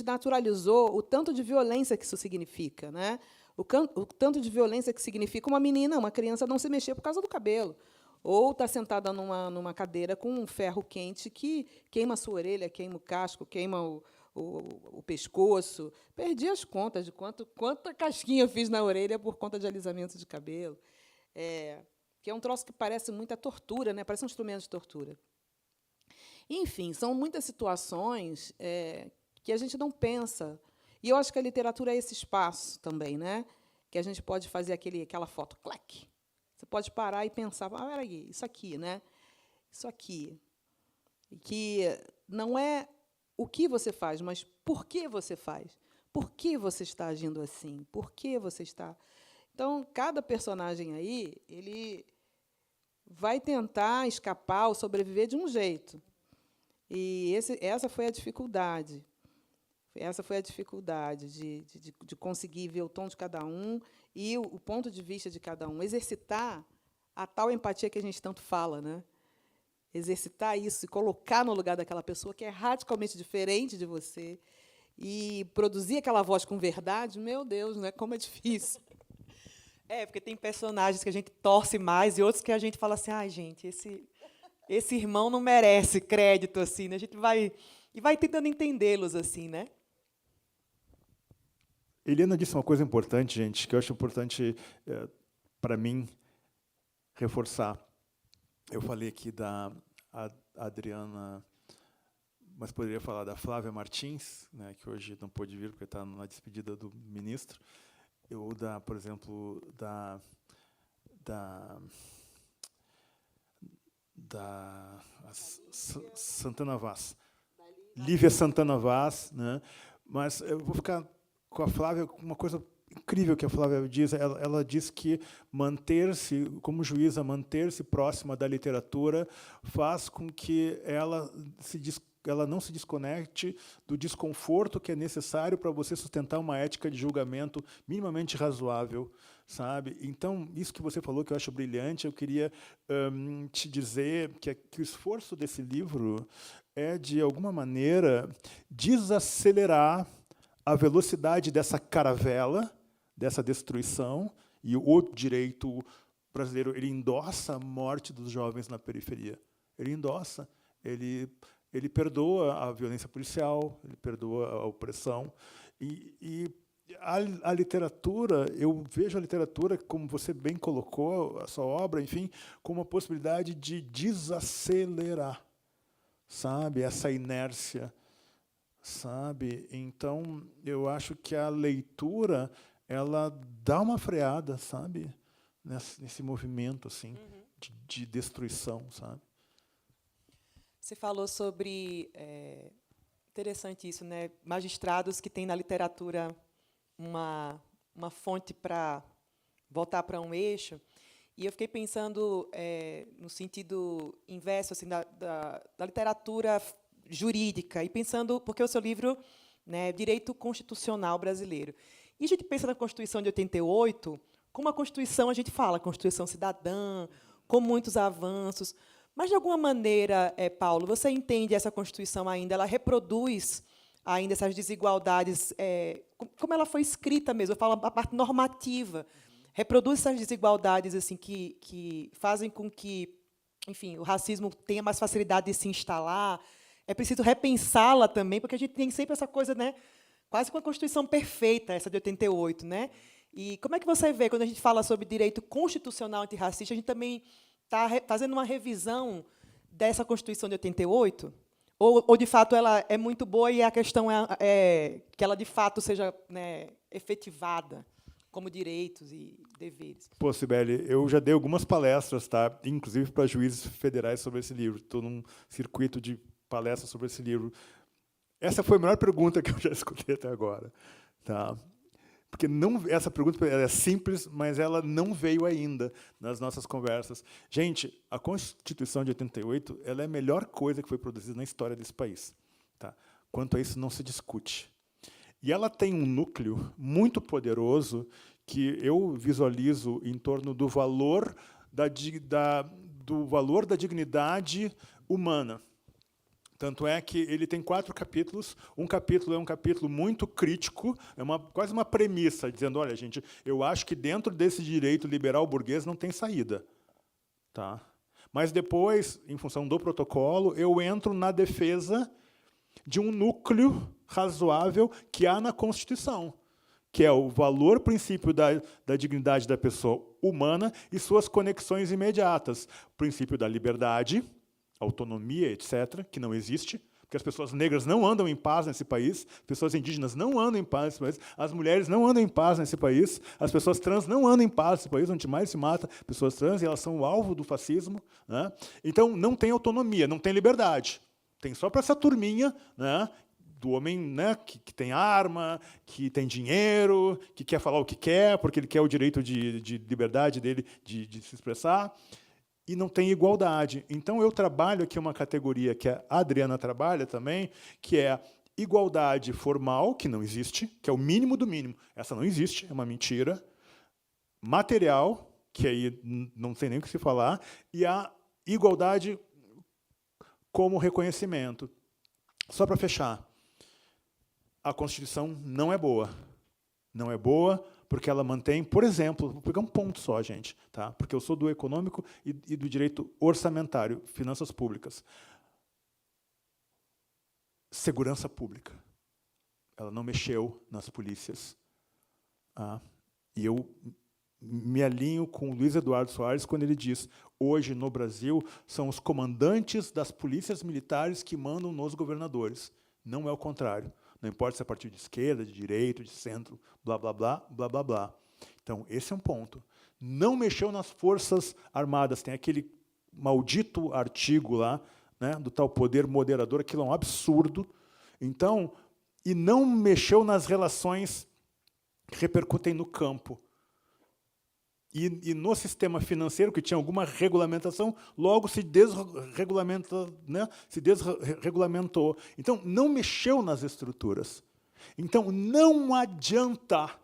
naturalizou o tanto de violência que isso significa, né? O tanto de violência que significa uma criança não se mexer por causa do cabelo, ou estar sentada numa cadeira com um ferro quente que queima a sua orelha, queima o casco, queima o pescoço. Perdi as contas de quanta casquinha eu fiz na orelha por conta de alisamento de cabelo. Que é um troço que parece muita tortura, né? Parece um instrumento de tortura. Enfim, são muitas situações que a gente não pensa. E eu acho que a literatura é esse espaço também, né? Que a gente pode fazer aquela foto, clac. Você pode parar e pensar, peraí, isso aqui, né? Isso aqui. Que não é o que você faz, mas por que você faz. Por que você está agindo assim? Por que você está... Então, cada personagem aí, ele vai tentar escapar ou sobreviver de um jeito. E essa foi a dificuldade. Essa foi a dificuldade de conseguir ver o tom de cada um e o ponto de vista de cada um. Exercitar a tal empatia que a gente tanto fala, né? Exercitar isso e colocar no lugar daquela pessoa que é radicalmente diferente de você e produzir aquela voz com verdade, meu Deus, né? Como é difícil. Porque tem personagens que a gente torce mais e outros que a gente fala assim, ai, gente, esse irmão não merece crédito, assim, né? A gente vai tentando entendê-los, assim, né? Helena disse uma coisa importante, gente, que eu acho importante para mim reforçar. Eu falei aqui da Adriana, mas poderia falar da Flávia Martins, né, que hoje não pôde vir porque está na despedida do ministro, ou por exemplo, da Santana Vaz, Lívia Santana Vaz, né? Mas eu vou ficar com a Flávia, uma coisa incrível que a Flávia diz. Ela diz que manter-se, como juíza, manter-se próxima da literatura faz com que ela não se desconecte do desconforto que é necessário para você sustentar uma ética de julgamento minimamente razoável, sabe? Então, isso que você falou, que eu acho brilhante, eu queria te dizer que o esforço desse livro é, de alguma maneira, desacelerar a velocidade dessa caravela, dessa destruição, e o direito brasileiro ele endossa a morte dos jovens na periferia. Ele endossa, ele perdoa a violência policial, ele perdoa a opressão. E a literatura, eu vejo a literatura, como você bem colocou, a sua obra, enfim, como uma possibilidade de desacelerar, sabe, essa inércia, sabe? Então, eu acho que a leitura ela dá uma freada, sabe, nesse movimento assim, de destruição, sabe? Você falou sobre, interessante isso, né? Magistrados que têm na literatura uma fonte para voltar para um eixo. E eu fiquei pensando no sentido inverso assim, da literatura jurídica, e pensando, porque o seu livro, né, Direito Constitucional Brasileiro. E a gente pensa na Constituição de 88, como a Constituição, a gente fala, Constituição cidadã, com muitos avanços. Mas, de alguma maneira, Paulo, você entende essa Constituição ainda, ela reproduz ainda essas desigualdades, como ela foi escrita mesmo, eu falo a parte normativa, reproduz essas desigualdades assim, que fazem com que, enfim, o racismo tenha mais facilidade de se instalar. É preciso repensá-la também, porque a gente tem sempre essa coisa, né, quase com a Constituição perfeita, essa de 88. Né? E como é que você vê, quando a gente fala sobre direito constitucional antirracista, a gente também está fazendo uma revisão dessa Constituição de 88? Ou, de fato, ela é muito boa e a questão é que ela, de fato, seja, né, efetivada como direitos e deveres? Pô, Cibele, eu já dei algumas palestras, tá? Inclusive para juízes federais sobre esse livro. Estou num circuito de palestras sobre esse livro. Essa foi a melhor pergunta que eu já escutei até agora. Tá? Porque essa pergunta é simples, mas ela não veio ainda nas nossas conversas. Gente, a Constituição de 88 ela é a melhor coisa que foi produzida na história desse país. Tá? Quanto a isso, não se discute. E ela tem um núcleo muito poderoso que eu visualizo em torno do valor da dignidade humana. Tanto é que ele tem 4 capítulos. Um capítulo é um capítulo muito crítico, é quase uma premissa, dizendo, olha, gente, eu acho que dentro desse direito liberal burguês não tem saída. Tá? Mas depois, em função do protocolo, eu entro na defesa de um núcleo razoável que há na Constituição, que é o valor princípio da dignidade da pessoa humana e suas conexões imediatas. O princípio da liberdade, autonomia, etc., que não existe, porque as pessoas negras não andam em paz nesse país, as pessoas indígenas não andam em paz nesse país, as mulheres não andam em paz nesse país, as pessoas trans não andam em paz nesse país, onde mais se mata pessoas trans, e elas são o alvo do fascismo. Né? Então, não tem autonomia, não tem liberdade. Tem só para essa turminha, né, do homem, né, que tem arma, que tem dinheiro, que quer falar o que quer, porque ele quer o direito de liberdade dele de se expressar, e não tem igualdade. Então, eu trabalho aqui uma categoria que a Adriana trabalha também, que é igualdade formal, que não existe, que é o mínimo do mínimo. Essa não existe, é uma mentira. Material, que aí não sei nem o que se falar, e a igualdade como reconhecimento. Só para fechar, a Constituição não é boa. Não é boa porque ela mantém, por exemplo, vou pegar um ponto só, gente, tá? Porque eu sou do econômico e do direito orçamentário, finanças públicas. Segurança pública. Ela não mexeu nas polícias. Ah, e eu me alinho com o Luiz Eduardo Soares quando ele diz: hoje, no Brasil, são os comandantes das polícias militares que mandam nos governadores. Não é o contrário. Não importa se é a partir de esquerda, de direita, de centro, blá, blá, blá, blá, blá, blá. Então, esse é um ponto. Não mexeu nas Forças Armadas. Tem aquele maldito artigo lá, né, do tal poder moderador, aquilo é um absurdo. Então, e não mexeu nas relações que repercutem no campo. E no sistema financeiro, que tinha alguma regulamentação, logo se desregulamentou, né? Se desregulamentou. Então, não mexeu nas estruturas. Então, não adianta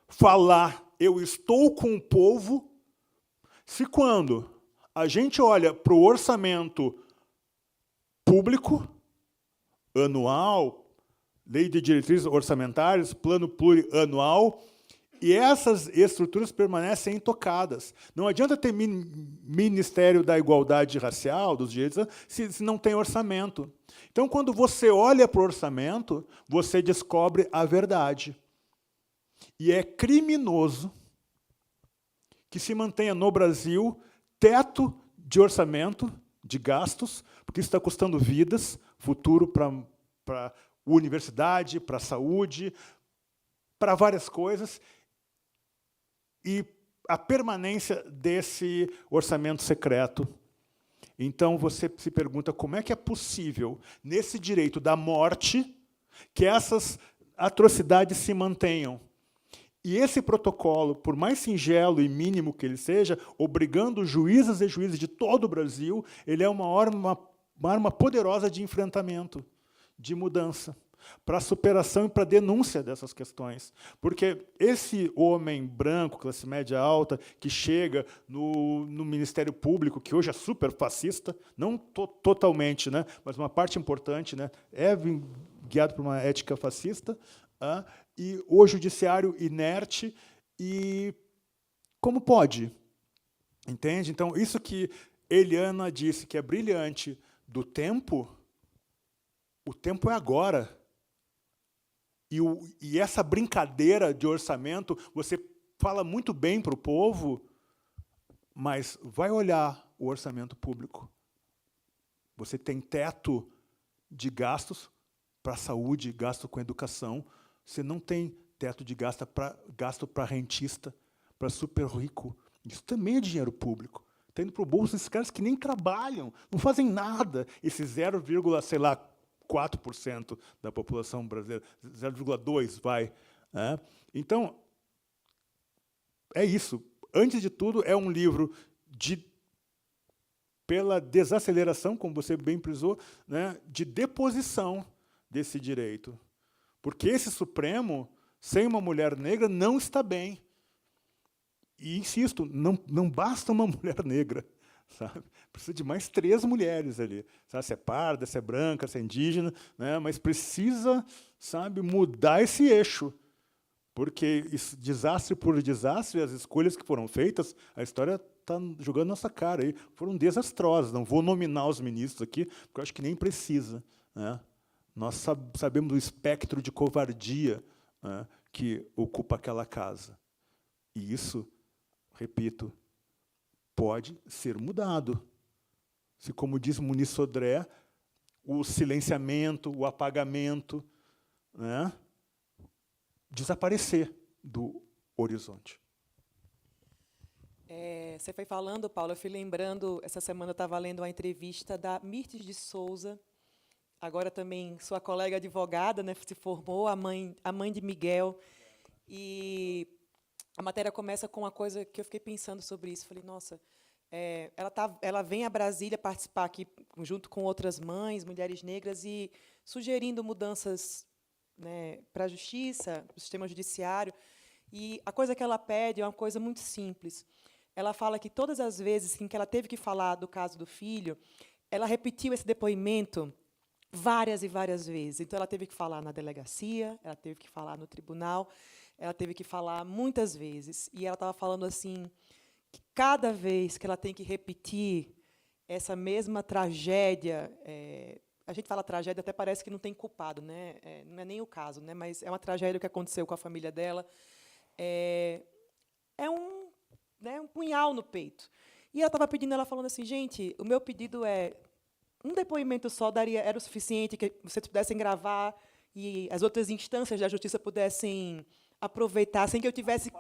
falar eu estou com o povo, se quando a gente olha para o orçamento público, anual, lei de diretrizes orçamentárias, plano plurianual, e essas estruturas permanecem intocadas. Não adianta ter Ministério da Igualdade Racial, dos direitos, se não tem orçamento. Então, quando você olha para o orçamento, você descobre a verdade. E é criminoso que se mantenha no Brasil teto de orçamento, de gastos, porque isso está custando vidas, futuro para universidade, para a saúde, para várias coisas, e a permanência desse orçamento secreto. Então, você se pergunta como é que é possível, nesse direito da morte, que essas atrocidades se mantenham. E esse protocolo, por mais singelo e mínimo que ele seja, obrigando juízes e juízes de todo o Brasil, ele é uma arma poderosa de enfrentamento, de mudança, para a superação e para a denúncia dessas questões. Porque esse homem branco, classe média alta, que chega no Ministério Público, que hoje é super fascista, não totalmente, né, mas uma parte importante, né, é guiado por uma ética fascista, e o judiciário inerte, e como pode? Entende? Então, isso que Eliana disse, que é brilhante, do tempo, o tempo é agora. E essa brincadeira de orçamento, você fala muito bem para o povo, mas vai olhar o orçamento público. Você tem teto de gastos para a saúde, gasto com educação. Você não tem teto de gasto para rentista, para super rico. Isso também é dinheiro público. Está indo para o bolso desses caras que nem trabalham, não fazem nada. Esse 0, sei lá, 4% da população brasileira, 0,2% vai. Né? Então, é isso. Antes de tudo, é um livro pela desaceleração, como você bem frisou, né, de deposição desse direito. Porque esse Supremo, sem uma mulher negra, não está bem. E, insisto, não basta uma mulher negra. Sabe? Precisa de mais 3 mulheres ali. Sabe? Se é parda, se é branca, se é indígena, né? Mas precisa, sabe, mudar esse eixo. Porque isso, desastre por desastre, as escolhas que foram feitas, a história está jogando nossa cara aí, foram desastrosas. Não vou nominar os ministros aqui, porque eu acho que nem precisa. Né? Nós sabemos do espectro de covardia, né, que ocupa aquela casa. E isso, repito, pode ser mudado. Se, como diz Muniz Sodré, o silenciamento, o apagamento, né, desaparecer do horizonte. Você foi falando, Paulo, eu fui lembrando, essa semana eu estava lendo uma entrevista da Mirtes de Souza, agora também sua colega advogada, né, se formou, a mãe de Miguel. E a matéria começa com uma coisa que eu fiquei pensando sobre isso. Falei, nossa, ela vem a Brasília participar aqui junto com outras mães, mulheres negras, e sugerindo mudanças, né, para a justiça, para o sistema judiciário. E a coisa que ela pede é uma coisa muito simples. Ela fala que todas as vezes em que ela teve que falar do caso do filho, ela repetiu esse depoimento várias e várias vezes. Então, ela teve que falar na delegacia, ela teve que falar no tribunal, ela teve que falar muitas vezes. E ela estava falando assim, que cada vez que ela tem que repetir essa mesma tragédia, a gente fala tragédia, até parece que não tem culpado, né? Não é nem o caso, né? Mas é uma tragédia que aconteceu com a família dela. É um punhal no peito. E ela estava pedindo, ela falando assim, gente, o meu pedido um depoimento só era o suficiente, que vocês pudessem gravar e as outras instâncias da justiça pudessem aproveitar, sem que eu tivesse...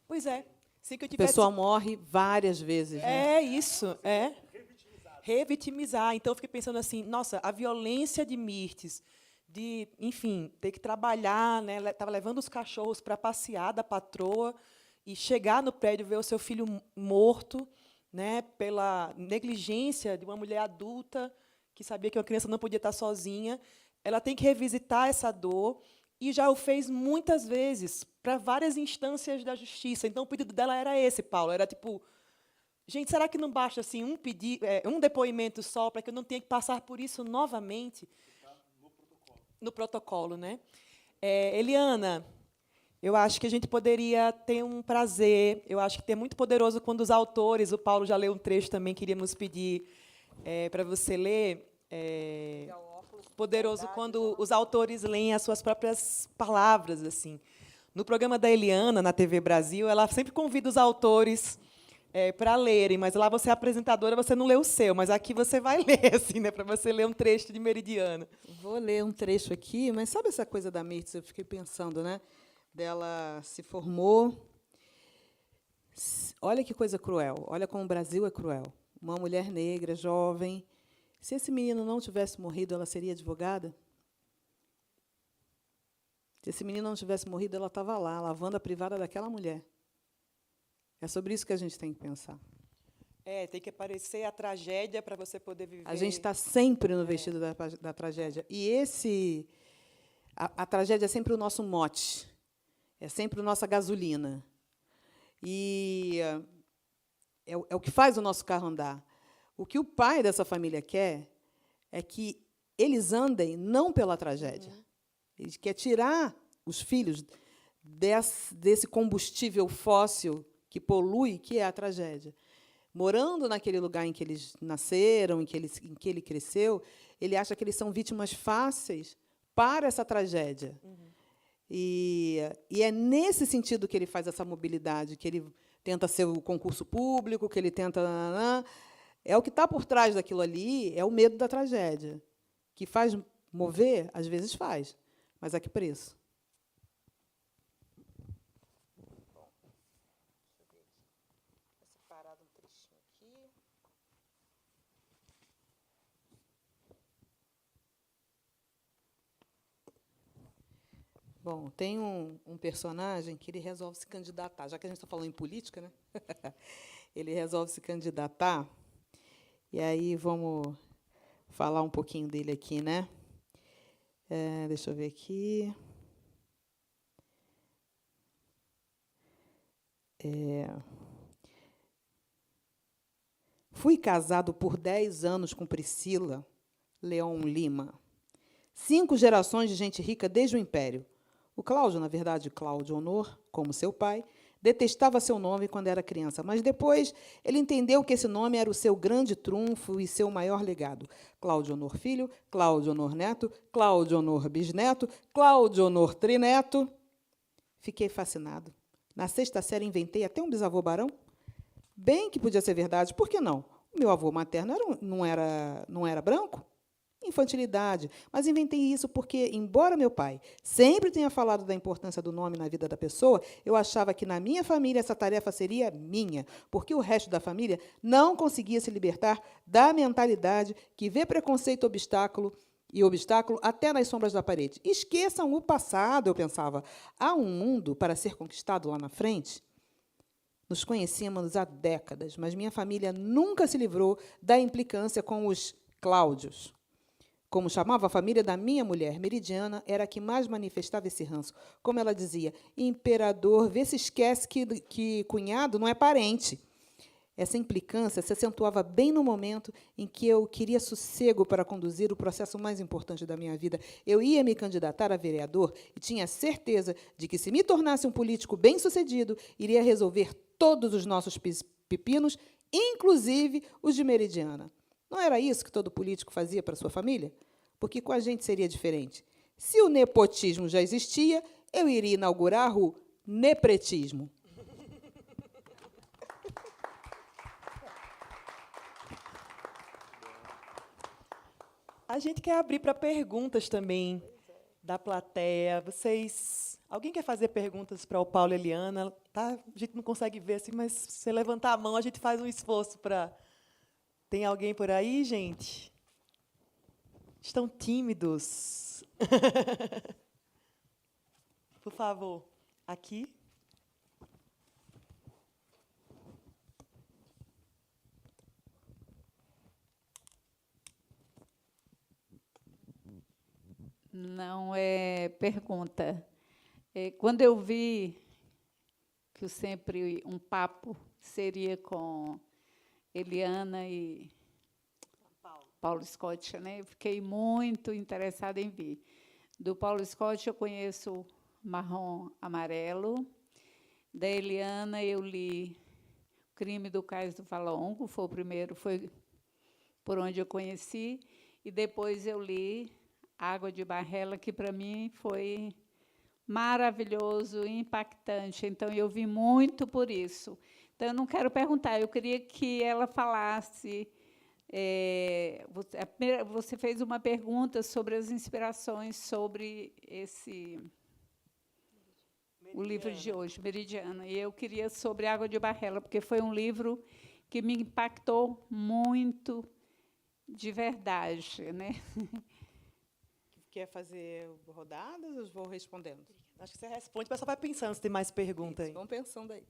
Pois é. Sem que eu A tivesse... pessoa morre várias vezes. Né? É isso, Revitimizar. Então, eu fiquei pensando assim, nossa, a violência de Mirtes, de, enfim, ter que trabalhar, né, estava levando os cachorros para passear da patroa e chegar no prédio e ver o seu filho morto, né, pela negligência de uma mulher adulta que sabia que uma criança não podia estar sozinha. Ela tem que revisitar essa dor e já o fez muitas vezes para várias instâncias da justiça. Então, o pedido dela era esse, Paulo, era tipo, gente, será que não basta assim um depoimento só para que eu não tenha que passar por isso novamente? No protocolo, né? Eliana, eu acho que a gente poderia ter um prazer, eu acho que é muito poderoso quando os autores, o Paulo já leu um trecho também, queríamos pedir para você ler, poderoso quando os autores leem as suas próprias palavras. Assim. No programa da Eliana, na TV Brasil, ela sempre convida os autores para lerem, mas lá você é apresentadora, você não lê o seu, mas aqui você vai ler, assim, né, para você ler um trecho de Meridiana. Vou ler um trecho aqui, mas sabe essa coisa da Mirtes? Eu fiquei pensando, né? Dela se formou. Olha que coisa cruel. Olha como o Brasil é cruel. Uma mulher negra, jovem. Se esse menino não tivesse morrido, ela seria advogada? Se esse menino não tivesse morrido, ela estava lá, lavando a privada daquela mulher. É sobre isso que a gente tem que pensar. Tem que aparecer a tragédia para você poder viver. A gente está sempre no vestido da tragédia. E a tragédia é sempre o nosso mote. É sempre a nossa gasolina. E é o que faz o nosso carro andar. O que o pai dessa família quer é que eles andem não pela tragédia. Ele quer tirar os filhos desse combustível fóssil que polui, que é a tragédia. Morando naquele lugar em que eles nasceram, em que ele cresceu, ele acha que eles são vítimas fáceis para essa tragédia. E é nesse sentido que ele faz essa mobilidade, que ele tenta ser o concurso público, que ele tenta... É o que está por trás daquilo ali, é o medo da tragédia. Que faz mover, às vezes faz, mas a que preço? Bom, tem um personagem que ele resolve se candidatar, já que a gente está falando em política, né? Ele resolve se candidatar, e aí vamos falar um pouquinho dele aqui, né? Deixa eu ver aqui. Fui casado por 10 anos com Priscila Leão Lima. 5 gerações de gente rica desde o Império. O Cláudio, na verdade, Cláudio Honor, como seu pai, detestava seu nome quando era criança, mas depois ele entendeu que esse nome era o seu grande trunfo e seu maior legado. Cláudio Honor filho, Cláudio Honor neto, Cláudio Honor bisneto, Cláudio Honor trineto. Fiquei fascinado. Na 6ª série inventei até um bisavô barão. Bem que podia ser verdade, por que não? O meu avô materno não era branco. Infantilidade. Mas inventei isso porque, embora meu pai sempre tenha falado da importância do nome na vida da pessoa, eu achava que, na minha família, essa tarefa seria minha, porque o resto da família não conseguia se libertar da mentalidade que vê preconceito obstáculo até nas sombras da parede. Esqueçam o passado, eu pensava. Há um mundo para ser conquistado lá na frente? Nos conhecíamos há décadas, mas minha família nunca se livrou da implicância com os Cláudios. Como chamava a família da minha mulher, Meridiana era a que mais manifestava esse ranço. Como ela dizia, imperador, vê se esquece que cunhado não é parente. Essa implicância se acentuava bem no momento em que eu queria sossego para conduzir o processo mais importante da minha vida. Eu ia me candidatar a vereador e tinha certeza de que, se me tornasse um político bem-sucedido, iria resolver todos os nossos pepinos, inclusive os de Meridiana. Não era isso que todo político fazia para sua família? Porque com a gente seria diferente. Se o nepotismo já existia, eu iria inaugurar o nepretismo. A gente quer abrir para perguntas também da plateia. Alguém quer fazer perguntas para o Paulo e a Eliana? Tá? A gente não consegue ver assim, mas se você levantar a mão, a gente faz um esforço para... Tem alguém por aí, gente? Estão tímidos. Por favor, aqui. Não é pergunta. Quando eu vi que sempre um papo seria com Eliana e Paulo Scott, né? Eu fiquei muito interessada em vir. Do Paulo Scott, eu conheço Marrom Amarelo. Da Eliana, eu li O Crime do Cais do Valongo, foi o primeiro, foi por onde eu conheci. E depois eu li Água de Barrela, que, para mim, foi maravilhoso, impactante. Então, eu vi muito por isso. Então, eu não quero perguntar, eu queria que ela falasse... você fez uma pergunta sobre as inspirações sobre o livro de hoje, Meridiana. E eu queria sobre Água de Barrela, porque foi um livro que me impactou muito, de verdade, né? Quer fazer rodadas? Eu vou respondendo. Acho que você responde, o pessoal vai pensando se tem mais perguntas aí. Vão pensando aí.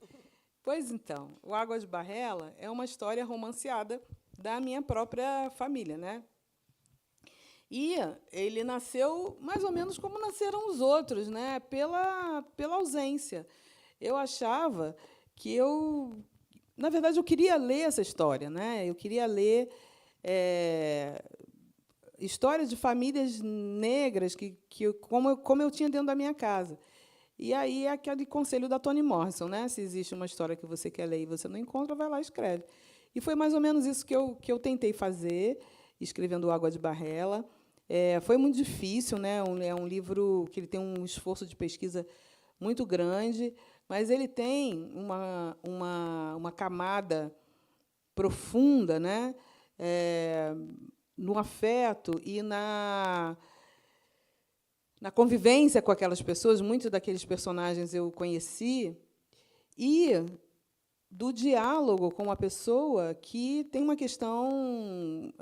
Pois então, o Água de Barrela é uma história romanceada da minha própria família, né? E ele nasceu mais ou menos como nasceram os outros, né? Pela ausência. Eu achava que na verdade, eu queria ler essa história, né? Eu queria ler histórias de famílias negras como eu tinha dentro da minha casa. E aí é aquele conselho da Toni Morrison, né? Se existe uma história que você quer ler e você não encontra, vai lá e escreve. E foi mais ou menos isso que eu tentei fazer, escrevendo Água de Barrela. Foi muito difícil, né? É um livro que ele tem um esforço de pesquisa muito grande, mas ele tem uma camada profunda, né? No afeto e na convivência com aquelas pessoas. Muitos daqueles personagens eu conheci, e do diálogo com uma pessoa que tem uma questão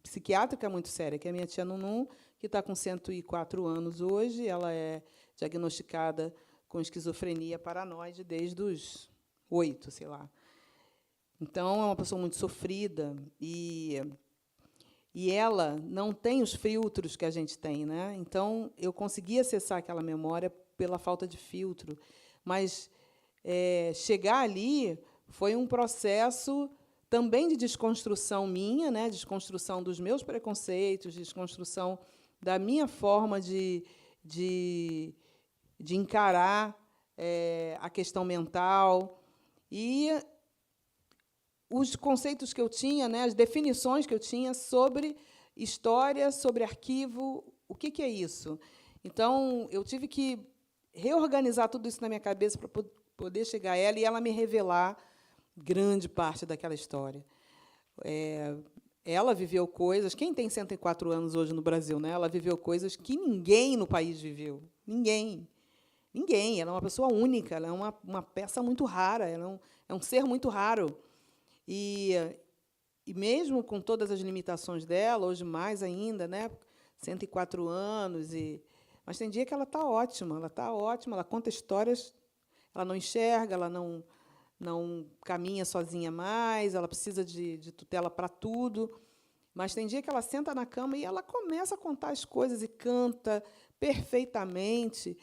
psiquiátrica muito séria, que é a minha tia Nunum, que está com 104 anos hoje. Ela é diagnosticada com esquizofrenia paranoide desde os 8, sei lá. Então, é uma pessoa muito sofrida, e ela não tem os filtros que a gente tem, né? Então, eu consegui acessar aquela memória pela falta de filtro, mas chegar ali foi um processo também de desconstrução minha, né? Desconstrução dos meus preconceitos, desconstrução da minha forma de encarar a questão mental, e os conceitos que eu tinha, né, as definições que eu tinha sobre história, sobre arquivo. O que é isso? Então, eu tive que reorganizar tudo isso na minha cabeça para poder chegar a ela e ela me revelar grande parte daquela história. ela viveu coisas... Quem tem 104 anos hoje no Brasil, né? Ela viveu coisas que ninguém no país viveu. Ninguém. Ninguém. Ela é uma pessoa única, ela é uma peça muito rara, ela é um ser muito raro. E mesmo com todas as limitações dela, hoje mais ainda, né? 104 anos, mas tem dia que ela está ótima, ela conta histórias, ela não enxerga, ela não caminha sozinha mais, ela precisa de tutela para tudo. Mas tem dia que ela senta na cama e ela começa a contar as coisas e canta perfeitamente.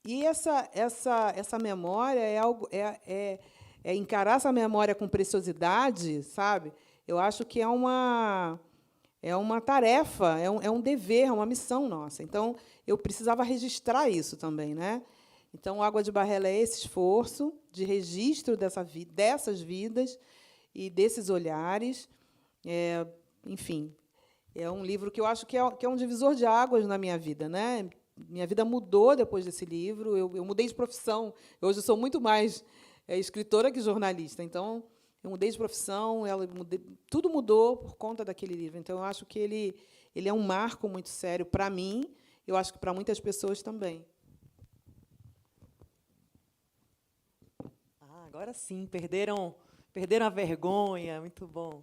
E essa memória é algo, encarar essa memória com preciosidade, sabe? Eu acho que é uma tarefa, é um dever, é uma missão nossa. Então, eu precisava registrar isso também, né? Então, Água de Barrela é esse esforço de registro dessas vidas e desses olhares. Enfim, é um livro que eu acho que é um divisor de águas na minha vida, né? Minha vida mudou depois desse livro. Eu mudei de profissão. Hoje eu sou muito mais escritora que jornalista. Então, eu mudei de profissão. Tudo mudou por conta daquele livro. Então, eu acho que ele é um marco muito sério para mim. Eu acho que para muitas pessoas também. Agora sim, perderam a vergonha, muito bom.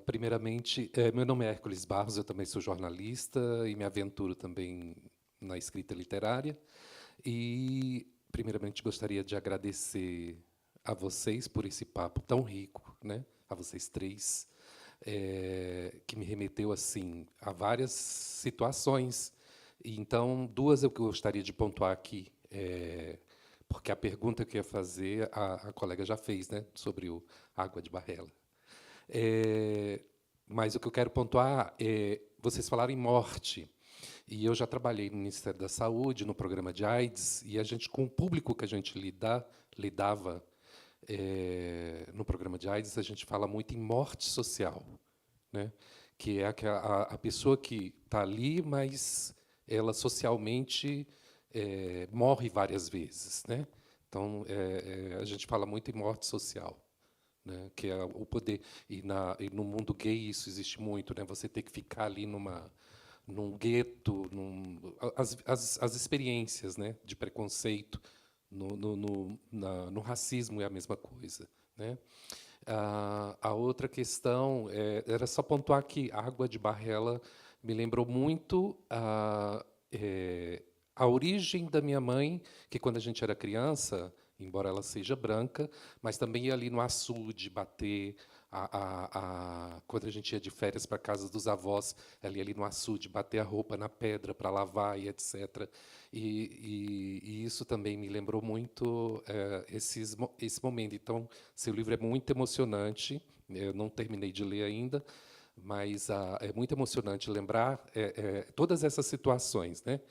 Primeiramente, meu nome é Hércules Barros, eu também sou jornalista e me aventuro também na escrita literária. E, primeiramente, gostaria de agradecer a vocês por esse papo tão rico, né? A vocês três, que me remeteu assim a várias situações. E, então, duas eu gostaria de pontuar aqui, porque a pergunta que eu ia fazer a colega já fez, né, sobre o Água de Barrela. Mas o que eu quero pontuar é, vocês falaram em morte, e eu já trabalhei no Ministério da Saúde, no programa de AIDS, e a gente, com o público que a gente lidava no programa de AIDS, a gente fala muito em morte social, né? Que é a pessoa que está ali, mas ela socialmente morre várias vezes, né? Então, a gente fala muito em morte social, né, que é o poder. E no mundo gay isso existe muito, né? Você ter que ficar ali num gueto, as experiências, né, de preconceito no racismo é a mesma coisa, né? A outra questão era só pontuar que a Água de Barrela me lembrou muito a origem da minha mãe, que quando a gente era criança, embora ela seja branca, mas também ia ali no açude bater, quando a gente ia de férias para a casa dos avós, ela ia ali no açude bater a roupa na pedra para lavar e etc. E isso também me lembrou muito esse momento. Então, seu livro é muito emocionante, eu não terminei de ler ainda, mas é muito emocionante lembrar todas essas situações, né?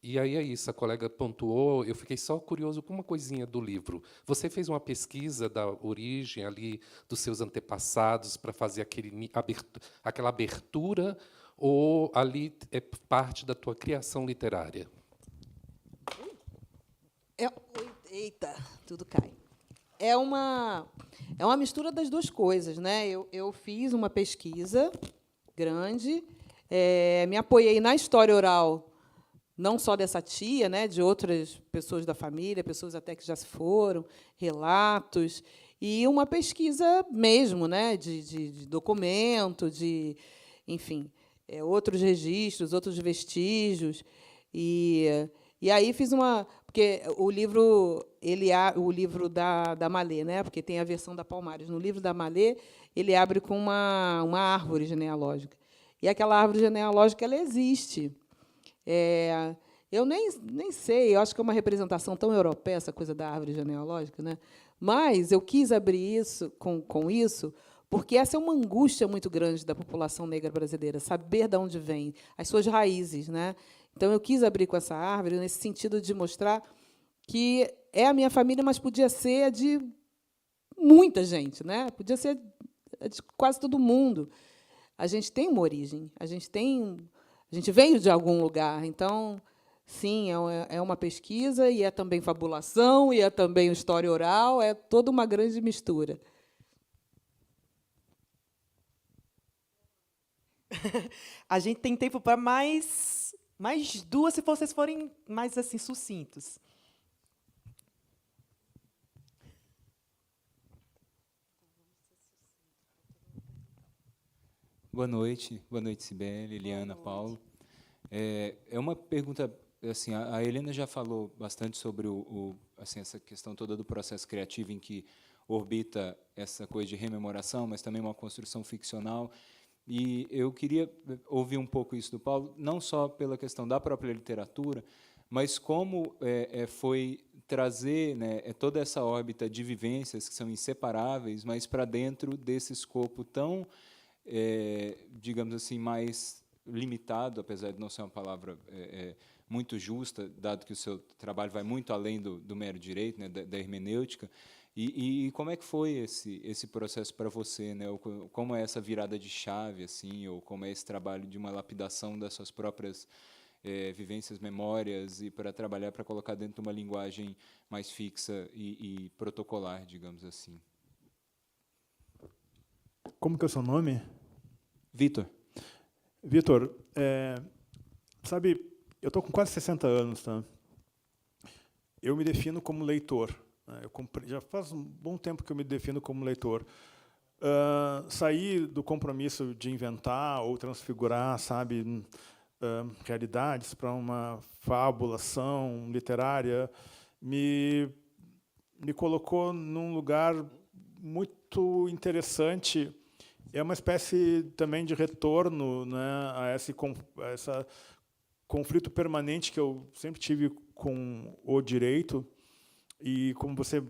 E aí é isso, a colega pontuou, eu fiquei só curioso com uma coisinha do livro. Você fez uma pesquisa da origem ali dos seus antepassados para fazer aquela abertura, ou ali é parte da tua criação literária? Eita, tudo cai. É uma mistura das duas coisas, né? Eu fiz uma pesquisa grande, me apoiei na história oral, não só dessa tia, né, de outras pessoas da família, pessoas até que já se foram, relatos, e uma pesquisa mesmo, né, de documento, enfim, outros registros, outros vestígios. E aí fiz porque o livro da Malê, né, porque tem a versão da Palmares. No livro da Malê, ele abre com uma árvore genealógica. E aquela árvore genealógica ela existe. Eu nem sei, eu acho que é uma representação tão europeia, essa coisa da árvore genealógica, né? Mas eu quis abrir isso com isso, porque essa é uma angústia muito grande da população negra brasileira, saber de onde vem, as suas raízes, né? Então, eu quis abrir com essa árvore, nesse sentido de mostrar que é a minha família, mas podia ser de muita gente, né? Podia ser de quase todo mundo. A gente tem uma origem, a gente veio de algum lugar. Então, sim, é uma pesquisa, e é também fabulação, e é também história oral, é toda uma grande mistura. A gente tem tempo para mais duas, se vocês forem mais assim sucintos. Boa noite, Sibeli, Eliana, Paulo. É uma pergunta, assim, a Helena já falou bastante sobre assim, essa questão toda do processo criativo em que orbita essa coisa de rememoração, mas também uma construção ficcional. E eu queria ouvir um pouco isso do Paulo, não só pela questão da própria literatura, mas como foi trazer, né, toda essa órbita de vivências que são inseparáveis, mas para dentro desse escopo tão, digamos assim, mais limitado, apesar de não ser uma palavra muito justa, dado que o seu trabalho vai muito além do mero direito, né, da hermenêutica. E como é que foi esse processo para você, né? Como é essa virada de chave, assim, ou como é esse trabalho de uma lapidação das suas próprias vivências, memórias, e para trabalhar, para colocar dentro de uma linguagem mais fixa e protocolar, digamos assim? Como que é o seu nome? Vitor. Vitor, sabe, eu estou com quase 60 anos, tá? Eu me defino como leitor. Já faz um bom tempo que eu me defino como leitor. Sair do compromisso de inventar ou transfigurar, sabe, realidades para uma fabulação literária me colocou num lugar muito interessante. É uma espécie também de retorno, né, a esse conflito permanente que eu sempre tive com o direito. E, como você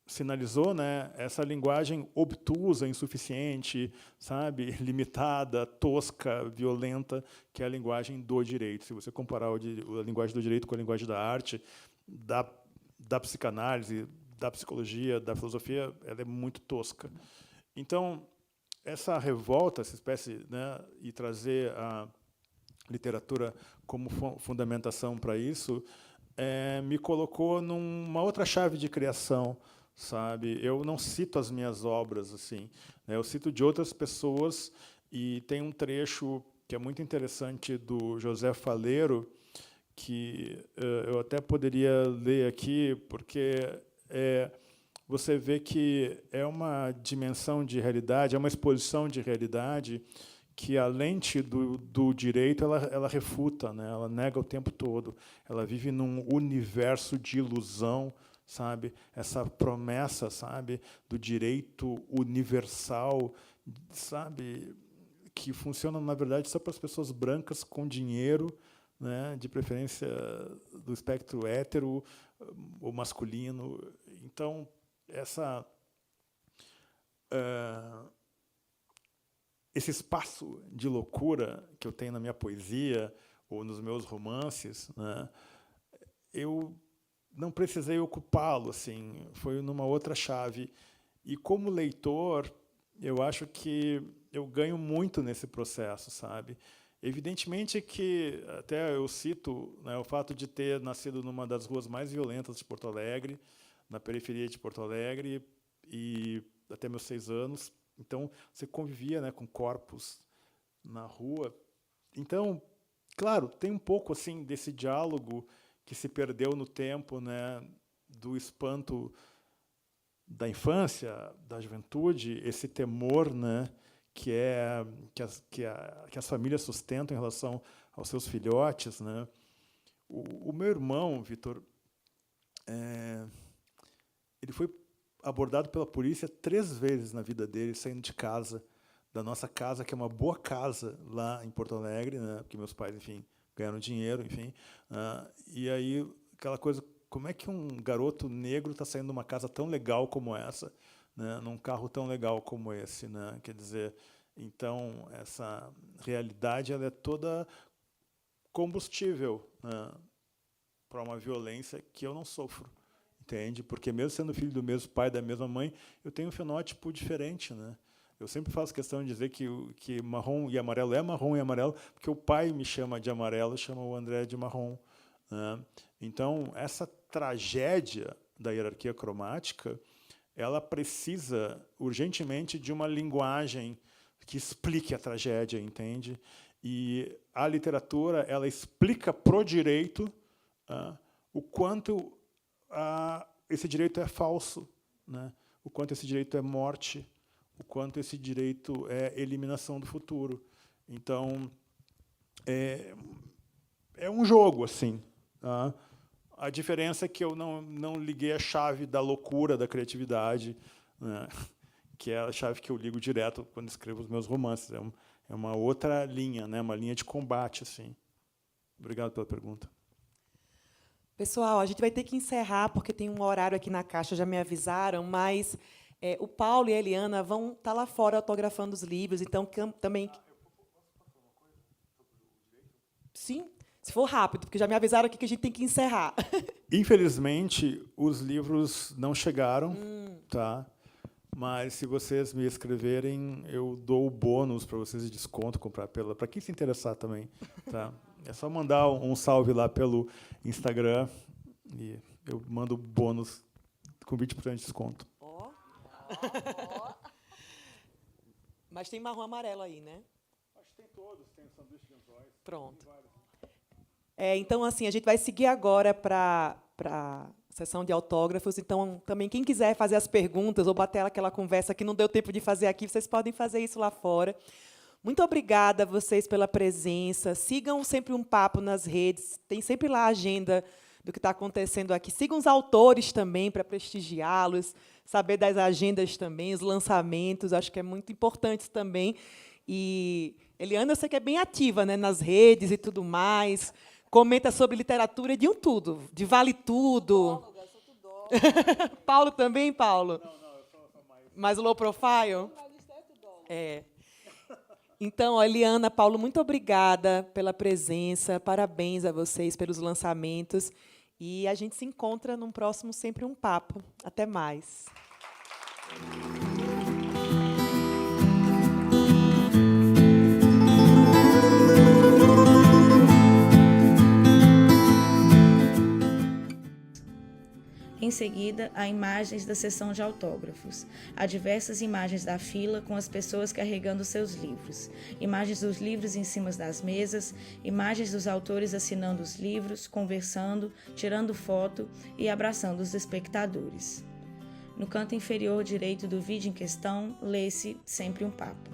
sinalizou, né, essa linguagem obtusa, insuficiente, sabe, limitada, tosca, violenta, que é a linguagem do direito. Se você comparar a linguagem do direito com a linguagem da arte, da psicanálise, da psicologia, da filosofia, ela é muito tosca. Então, essa revolta, essa espécie, né, e trazer a literatura como fundamentação para isso, me colocou numa outra chave de criação, sabe? Eu não cito as minhas obras assim, né? Eu cito de outras pessoas, e tem um trecho que é muito interessante do José Faleiro, que eu até poderia ler aqui, porque você vê que é uma dimensão de realidade, é uma exposição de realidade que a lente do direito ela refuta, né? Ela nega o tempo todo. Ela vive num universo de ilusão, sabe? Essa promessa, sabe, do direito universal, sabe, que funciona na verdade só para as pessoas brancas com dinheiro, né? De preferência do espectro hétero ou masculino. Então esse espaço de loucura que eu tenho na minha poesia ou nos meus romances, né, eu não precisei ocupá-lo, assim, foi numa outra chave. E, como leitor, eu acho que eu ganho muito nesse processo, sabe? Evidentemente que, até eu cito, né, o fato de ter nascido numa das ruas mais violentas de Porto Alegre, na periferia de Porto Alegre, e até meus 6 anos. Então, você convivia, né, com corpos na rua. Então, claro, tem um pouco assim desse diálogo que se perdeu no tempo, né, do espanto da infância, da juventude, esse temor, né, que as famílias sustentam em relação aos seus filhotes, né. O meu irmão, Vitor, ele foi abordado pela polícia 3 vezes na vida dele, saindo de casa, da nossa casa, que é uma boa casa lá em Porto Alegre, né, porque meus pais, enfim, ganharam dinheiro, enfim. E aí, aquela coisa, como é que um garoto negro está saindo de uma casa tão legal como essa, né, num carro tão legal como esse, né? Quer dizer, então, essa realidade ela é toda combustível, né, para uma violência que eu não sofro. Entende? Porque, mesmo sendo filho do mesmo pai, da mesma mãe, eu tenho um fenótipo diferente, né? Eu sempre faço questão de dizer que marrom e amarelo é marrom e amarelo, porque o pai me chama de amarelo, chama o André de marrom. né? Então, essa tragédia da hierarquia cromática, ela precisa urgentemente de uma linguagem que explique a tragédia, entende? E a literatura, ela explica para o direito o quanto esse direito é falso, né? O quanto esse direito é morte, o quanto esse direito é eliminação do futuro. Então, é um jogo, assim. Tá? A diferença é que eu não liguei a chave da loucura, da criatividade, né? Que é a chave que eu ligo direto quando escrevo os meus romances. É uma outra linha, né? Uma linha de combate, assim. Obrigado pela pergunta. Pessoal, a gente vai ter que encerrar, porque tem um horário aqui na caixa, já me avisaram, mas o Paulo e a Eliana vão estar lá fora autografando os livros, então também... Sim, se for rápido, porque já me avisaram aqui que a gente tem que encerrar. Infelizmente, os livros não chegaram, tá? Mas, se vocês me escreverem, eu dou o bônus para vocês de desconto, comprar para quem se interessar também. Tá? É só mandar um salve lá pelo Instagram e eu mando o bônus com 20% de desconto. Ó. Mas tem marrom amarelo aí, né? Acho que tem todos, tem sanduíche de anzóis. Pronto. Então, assim, a gente vai seguir agora para a sessão de autógrafos. Então, também, quem quiser fazer as perguntas ou bater aquela conversa que não deu tempo de fazer aqui, vocês podem fazer isso lá fora. Muito obrigada a vocês pela presença. Sigam Sempre um Papo nas redes. Tem sempre lá a agenda do que está acontecendo aqui. Sigam os autores também para prestigiá-los, saber das agendas também, os lançamentos. Acho que é muito importante também. E, Eliana, eu sei que é bem ativa, né, nas redes e tudo mais. Comenta sobre literatura de tudo, de Vale Tudo. Paulo também, Paulo? Não, eu sou mais low profile? Então, Eliana, Paulo, muito obrigada pela presença, parabéns a vocês pelos lançamentos, e a gente se encontra num próximo Sempre um Papo. Até mais. Em seguida, há imagens da sessão de autógrafos. Há diversas imagens da fila com as pessoas carregando seus livros. Imagens dos livros em cima das mesas, imagens dos autores assinando os livros, conversando, tirando foto e abraçando os espectadores. No canto inferior direito do vídeo em questão, lê-se Sempre um Papo.